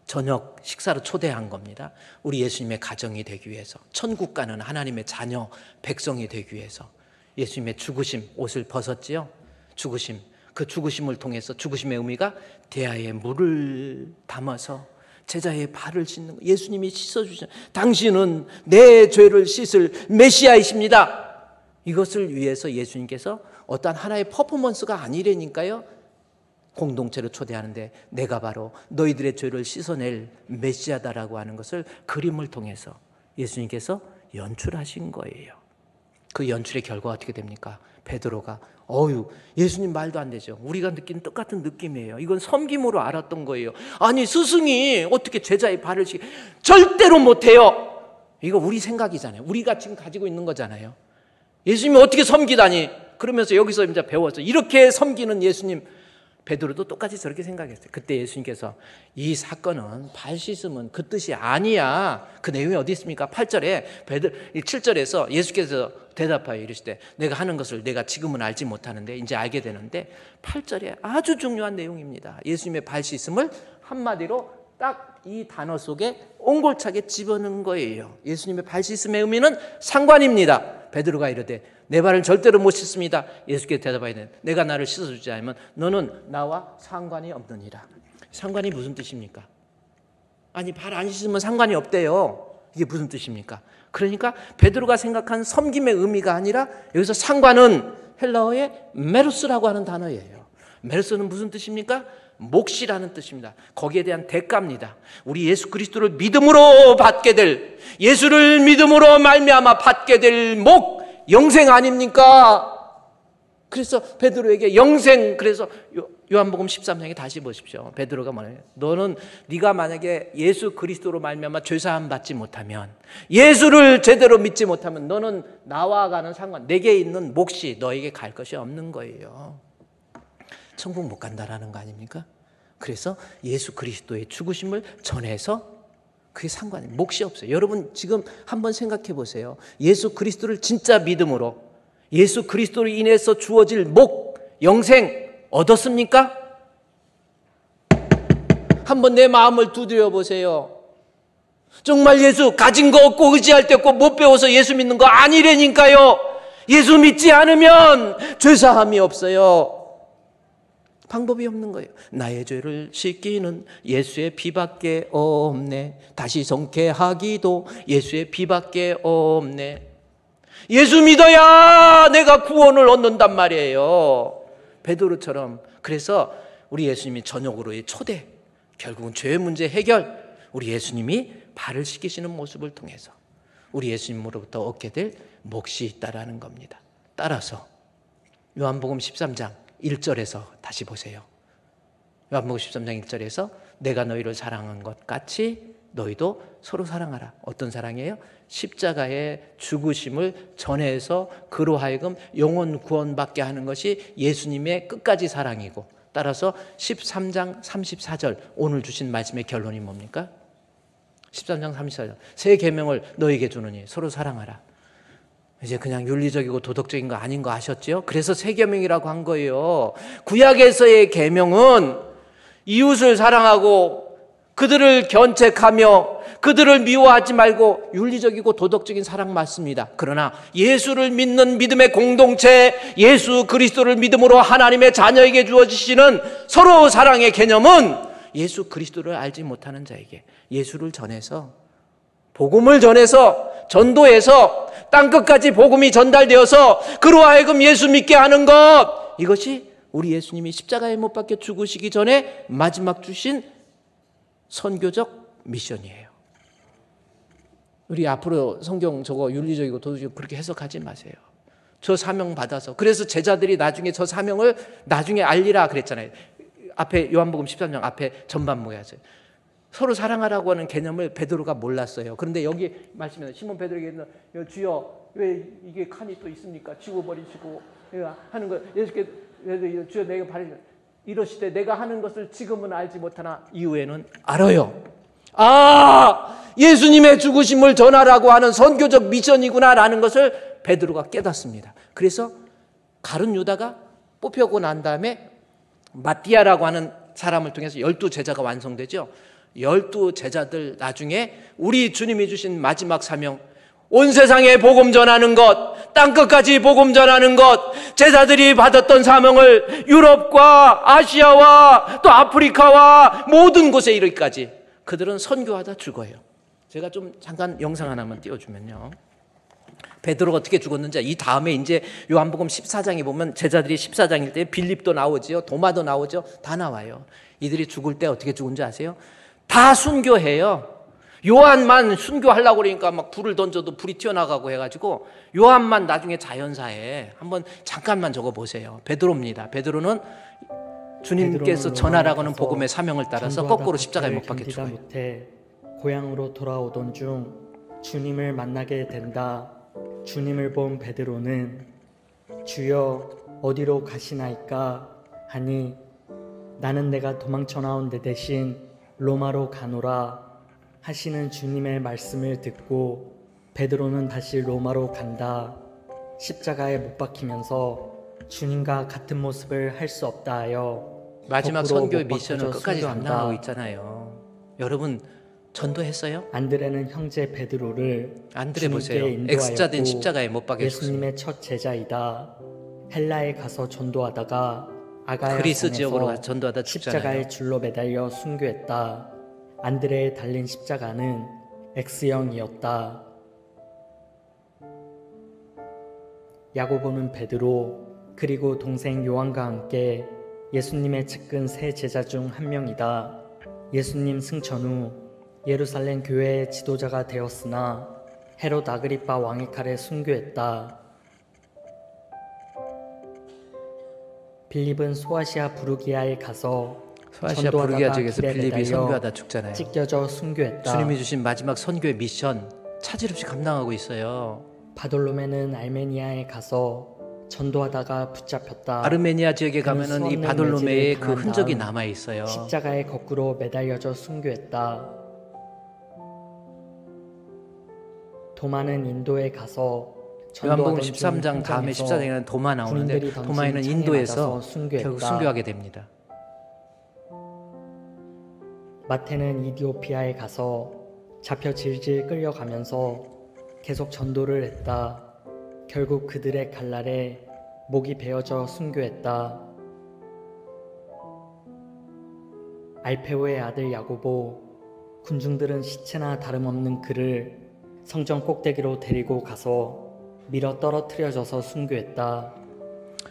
저녁 식사로 초대한 겁니다. 우리 예수님의 가정이 되기 위해서, 천국 가는 하나님의 자녀 백성이 되기 위해서 예수님의 죽으심, 옷을 벗었지요. 죽으심, 그 죽으심을 통해서 죽으심의 의미가 대야에 물을 담아서 제자의 발을 씻는 거. 예수님이 씻어주시는, 당신은 내 죄를 씻을 메시아이십니다. 이것을 위해서 예수님께서 어떤 하나의 퍼포먼스가 아니라니까요, 공동체를 초대하는데 내가 바로 너희들의 죄를 씻어낼 메시아다라고 하는 것을 그림을 통해서 예수님께서 연출하신 거예요. 그 연출의 결과가 어떻게 됩니까? 베드로가 예수님 말도 안 되죠. 우리가 느끼는 똑같은 느낌이에요. 이건 섬김으로 알았던 거예요. 아니, 스승이 어떻게 제자의 발을 절대로 못해요. 이거 우리 생각이잖아요. 우리가 지금 가지고 있는 거잖아요. 예수님이 어떻게 섬기다니. 그러면서 여기서 이제 배웠죠. 이렇게 섬기는 예수님. 베드로도 똑같이 저렇게 생각했어요. 그때 예수님께서 이 사건은 발 씻음은 그 뜻이 아니야. 그 내용이 어디 있습니까? 8절에 7절에서 예수께서 대답하여 이르시되 내가 하는 것을 내가 지금은 알지 못하는데 이제 알게 되는데 8절에 아주 중요한 내용입니다. 예수님의 발 씻음을 한마디로 딱 이 단어 속에 옹골차게 집어넣은 거예요. 예수님의 발 씻음의 의미는 상관입니다. 베드로가 이르되 내 발을 절대로 못 씻습니다. 예수께서 대답하여 이르되 내가 나를 씻어주지 않으면 너는 나와 상관이 없느니라. 상관이 무슨 뜻입니까? 아니, 발 안 씻으면 상관이 없대요. 이게 무슨 뜻입니까? 그러니까 베드로가 생각한 섬김의 의미가 아니라 여기서 상관은 헬라어의 메루스라고 하는 단어예요. 메루스는 무슨 뜻입니까? 몫이라는 뜻입니다. 거기에 대한 대가입니다. 우리 예수 그리스도를 믿음으로 받게 될, 예수를 믿음으로 말미암아 받게 될 목, 영생 아닙니까? 그래서 베드로에게 영생, 그래서 요한복음 13장에 다시 보십시오. 베드로가 뭐예요? 네가 만약에 예수 그리스도로 말미암아 죄사함 받지 못하면, 예수를 제대로 믿지 못하면 너는 나와 가는 상관, 내게 있는 몫이 너에게 갈 것이 없는 거예요. 천국 못 간다라는 거 아닙니까? 그래서 예수 그리스도의 죽으심을 전해서 그게 상관이, 몫이 없어요. 여러분 지금 한번 생각해 보세요. 예수 그리스도를 진짜 믿음으로 예수 그리스도로 인해서 주어질 목, 영생 얻었습니까? 한번 내 마음을 두드려 보세요. 정말 예수 가진 거 없고 의지할 데 없고 못 배워서 예수 믿는 거 아니라니까요. 예수 믿지 않으면 죄사함이 없어요. 방법이 없는 거예요. 나의 죄를 씻기는 예수의 피밖에 없네. 다시 성쾌하기도 예수의 피밖에 없네. 예수 믿어야 내가 구원을 얻는단 말이에요. 베드로처럼. 그래서 우리 예수님이 저녁으로의 초대, 결국은 죄의 문제 해결, 우리 예수님이 발을 씻기시는 모습을 통해서 우리 예수님으로부터 얻게 될 몫이 있다라는 겁니다. 따라서 요한복음 13장 1절에서 다시 보세요. 요한복음 13장 1절에서 내가 너희를 사랑한 것 같이 너희도 서로 사랑하라. 어떤 사랑이에요? 십자가의 죽으심을 전해서 그로 하여금 영혼 구원받게 하는 것이 예수님의 끝까지 사랑이고, 따라서 13장 34절 오늘 주신 말씀의 결론이 뭡니까? 13장 34절 새 계명을 너희에게 주노니 서로 사랑하라. 이제 그냥 윤리적이고 도덕적인 거 아닌 거 아셨죠? 그래서 새 계명이라고 한 거예요. 구약에서의 계명은 이웃을 사랑하고 그들을 견책하며 그들을 미워하지 말고 윤리적이고 도덕적인 사랑 맞습니다. 그러나 예수를 믿는 믿음의 공동체, 예수 그리스도를 믿음으로 하나님의 자녀에게 주어지시는 서로 사랑의 개념은 예수 그리스도를 알지 못하는 자에게 예수를 전해서, 복음을 전해서, 전도해서 땅끝까지 복음이 전달되어서 그로 하여금 예수 믿게 하는 것, 이것이 우리 예수님이 십자가에 못 박혀 죽으시기 전에 마지막 주신 선교적 미션이에요. 우리 앞으로 성경 저거 윤리적이고 도덕적이고 그렇게 해석하지 마세요. 저 사명 받아서, 그래서 제자들이 나중에 저 사명을 나중에 알리라 그랬잖아요. 앞에 요한복음 13장 앞에 전반부에 하세요. 서로 사랑하라고 하는 개념을 베드로가 몰랐어요. 그런데 여기 말씀에 시몬 베드로에게 주여 왜 이게 칸이 또 있습니까? 지워버리시고 하는 거. 예수께서 주여 내가 바르시라 이러시되 내가 하는 것을 지금은 알지 못하나 이후에는 알아요. 예수님의 죽으심을 전하라고 하는 선교적 미션이구나라는 것을 베드로가 깨닫습니다. 그래서 가룟 유다가 뽑혀고 난 다음에 마띠아라고 하는 사람을 통해서 12제자가 완성되죠. 12제자들 나중에 우리 주님이 주신 마지막 사명, 온 세상에 복음 전하는 것, 땅끝까지 복음 전하는 것, 제자들이 받았던 사명을 유럽과 아시아와 또 아프리카와 모든 곳에 이르기까지 그들은 선교하다 죽어요. 제가 좀 잠깐 영상 하나만 띄워주면요. 베드로가 어떻게 죽었는지, 이 다음에 이제 요한복음 14장에 보면 제자들이 14장일 때 빌립도 나오지요, 도마도 나오죠, 다 나와요. 이들이 죽을 때 어떻게 죽은지 아세요? 다 순교해요. 요한만 순교하려고 그러니까 막 불을 던져도 불이 튀어나가고 해가지고 요한만 나중에 자연사에 한번 잠깐만 적어보세요. 베드로입니다. 베드로는 주님께서 전하라고 하는 복음의 사명을 따라서 거꾸로 십자가에 못 박혀 죽어요. 못해 고향으로 돌아오던 중 주님을 만나게 된다. 주님을 본 베드로는 주여 어디로 가시나이까 하니 나는 내가 도망쳐 나온 데 대신 로마로 가노라 하시는 주님의 말씀을 듣고 베드로는 다시 로마로 간다. 십자가에 못 박히면서 주님과 같은 모습을 할 수 없다 하여 마지막 선교의 미션을 끝까지 순교한다. 감당하고 있잖아요. 여러분 전도했어요? 안드레는 형제 베드로를 안드레 보세요. 주님께 X자된 인도하였고 십자가에 못 박혀 죽었어요. 예수님의 첫 제자이다. 헬라에 가서 전도하다가 아가야 그리스 지역으로 성에서 전도하다 죽잖아요. 십자가에 줄로 매달려 순교했다. 안드레의 달린 십자가는 X형이었다. 야고보는 베드로 그리고 동생 요한과 함께 예수님의 측근 세 제자 중 한 명이다. 예수님 승천 후 예루살렘 교회의 지도자가 되었으나 헤롯 아그리파 왕의 칼에 순교했다. 빌립은 소아시아 부르기아에 가서 소아시아 부르기아 지역에서 빌립이 선교하다 죽잖아요. 찢겨져 순교했다. 주님이 주신 마지막 선교의 미션 차질 없이 감당하고 있어요. 바돌로메는 알메니아에 가서 전도하다가 붙잡혔다. 아르메니아 지역에 가면은 이 바돌로메의 그 흔적이 남아 있어요. 십자가에 거꾸로 매달려져 순교했다. 도마는 인도에 가서 요한복음 13장 다음에 14장에는 도마 나오는데 도마에는 인도에서 결국 순교하게 됩니다. 마태는 이디오피아에 가서 잡혀 질질 끌려가면서 계속 전도를 했다. 결국 그들의 갈날에 목이 베어져 순교했다. 알페오의 아들 야고보, 군중들은 시체나 다름없는 그를 성전 꼭대기로 데리고 가서 밀어 떨어뜨려져서 순교했다.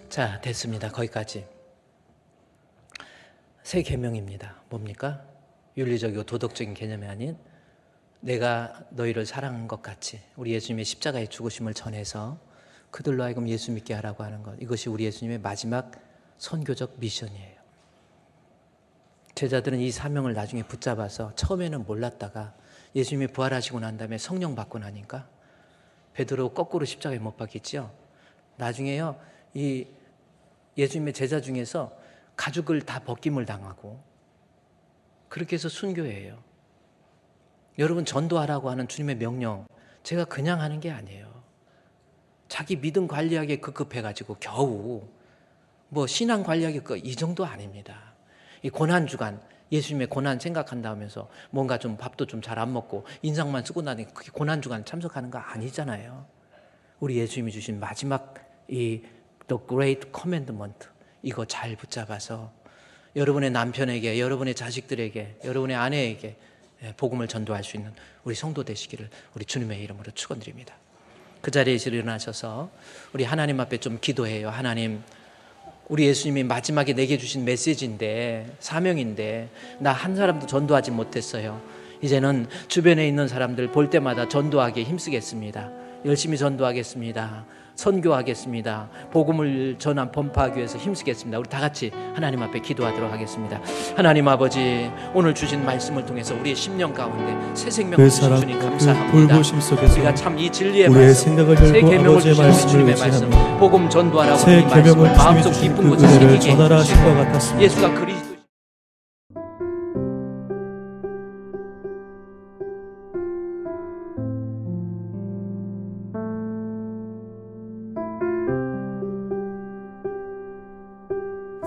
자, 됐습니다. 거기까지. 새 계명입니다. 뭡니까? 윤리적이고 도덕적인 개념이 아닌 내가 너희를 사랑한 것 같이 우리 예수님의 십자가의 죽으심을 전해서 그들로 하여금 예수 믿게 하라고 하는 것, 이것이 우리 예수님의 마지막 선교적 미션이에요. 제자들은 이 사명을 나중에 붙잡아서 처음에는 몰랐다가 예수님이 부활하시고 난 다음에 성령 받고 나니까 베드로 거꾸로 십자가에 못 박혔죠. 나중에요, 이 예수님의 제자 중에서 가죽을 다 벗김을 당하고 그렇게 해서 순교해요. 여러분, 전도하라고 하는 주님의 명령, 제가 그냥 하는 게 아니에요. 자기 믿음 관리하기에 급급해가지고 겨우 뭐 신앙 관리하기 이 정도 아닙니다. 이 고난주간, 예수님의 고난 생각한다 하면서 뭔가 좀 밥도 좀 잘 안 먹고 인상만 쓰고 나니 그게 고난주간 참석하는 거 아니잖아요. 우리 예수님이 주신 마지막 이 The Great Commandment, 이거 잘 붙잡아서 여러분의 남편에게, 여러분의 자식들에게, 여러분의 아내에게 복음을 전도할 수 있는 우리 성도 되시기를 우리 주님의 이름으로 축원드립니다. 그 자리에서 일어나셔서 우리 하나님 앞에 좀 기도해요. 하나님, 우리 예수님이 마지막에 내게 주신 메시지인데, 사명인데 나 한 사람도 전도하지 못했어요. 이제는 주변에 있는 사람들 볼 때마다 전도하기에 힘쓰겠습니다. 열심히 전도하겠습니다. 선교하겠습니다. 복음을 전한 번파하기 위해서 힘쓰겠습니다. 우리 다 같이 하나님 앞에 기도하도록 하겠습니다. 하나님 아버지, 오늘 주신 말씀을 통해서 우리의 심령 가운데 새 생명을 주신 주님 감사합니다. 우리가 참 이 진리의 말씀, 새 계명을 주신 주님의 말씀, 복음 전도하라고 이 말씀을 마음속 깊은 곳에 새기게 해주시고 예수가 그리스도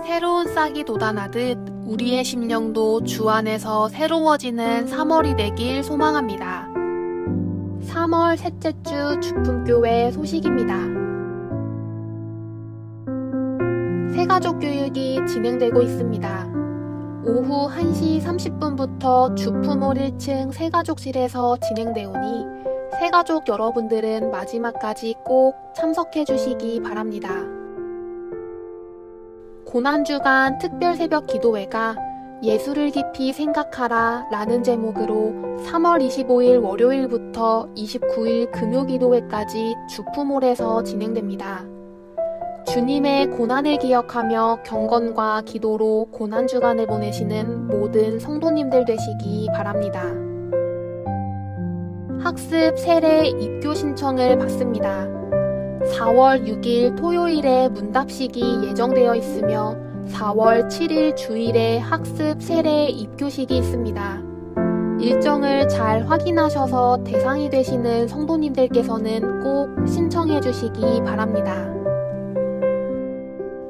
새로운 싹이 돋아나듯 우리의 심령도 주 안에서 새로워지는 3월이 되길 소망합니다. 3월 셋째 주 주품교회 소식입니다. 새가족 교육이 진행되고 있습니다. 오후 1시 30분부터 주품홀 1층 새가족실에서 진행되오니 새가족 여러분들은 마지막까지 꼭 참석해 주시기 바랍니다. 고난주간 특별 새벽 기도회가 예수를 깊이 생각하라 라는 제목으로 3월 25일 월요일부터 29일 금요기도회까지 주품홀에서 진행됩니다. 주님의 고난을 기억하며 경건과 기도로 고난주간을 보내시는 모든 성도님들 되시기 바랍니다. 학습 세례 입교 신청을 받습니다. 4월 6일 토요일에 문답식이 예정되어 있으며 4월 7일 주일에 학습 세례 입교식이 있습니다. 일정을 잘 확인하셔서 대상이 되시는 성도님들께서는 꼭 신청해 주시기 바랍니다.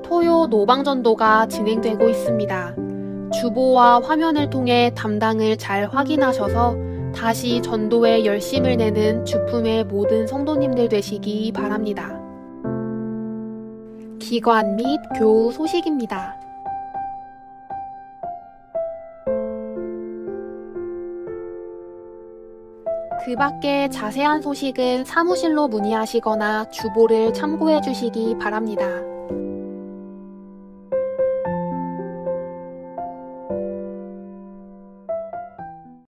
토요 노방전도가 진행되고 있습니다. 주보와 화면을 통해 담당을 잘 확인하셔서 다시 전도에 열심을 내는 주품의 모든 성도님들 되시기 바랍니다. 기관 및 교우 소식입니다. 그 밖에 자세한 소식은 사무실로 문의하시거나 주보를 참고해 주시기 바랍니다.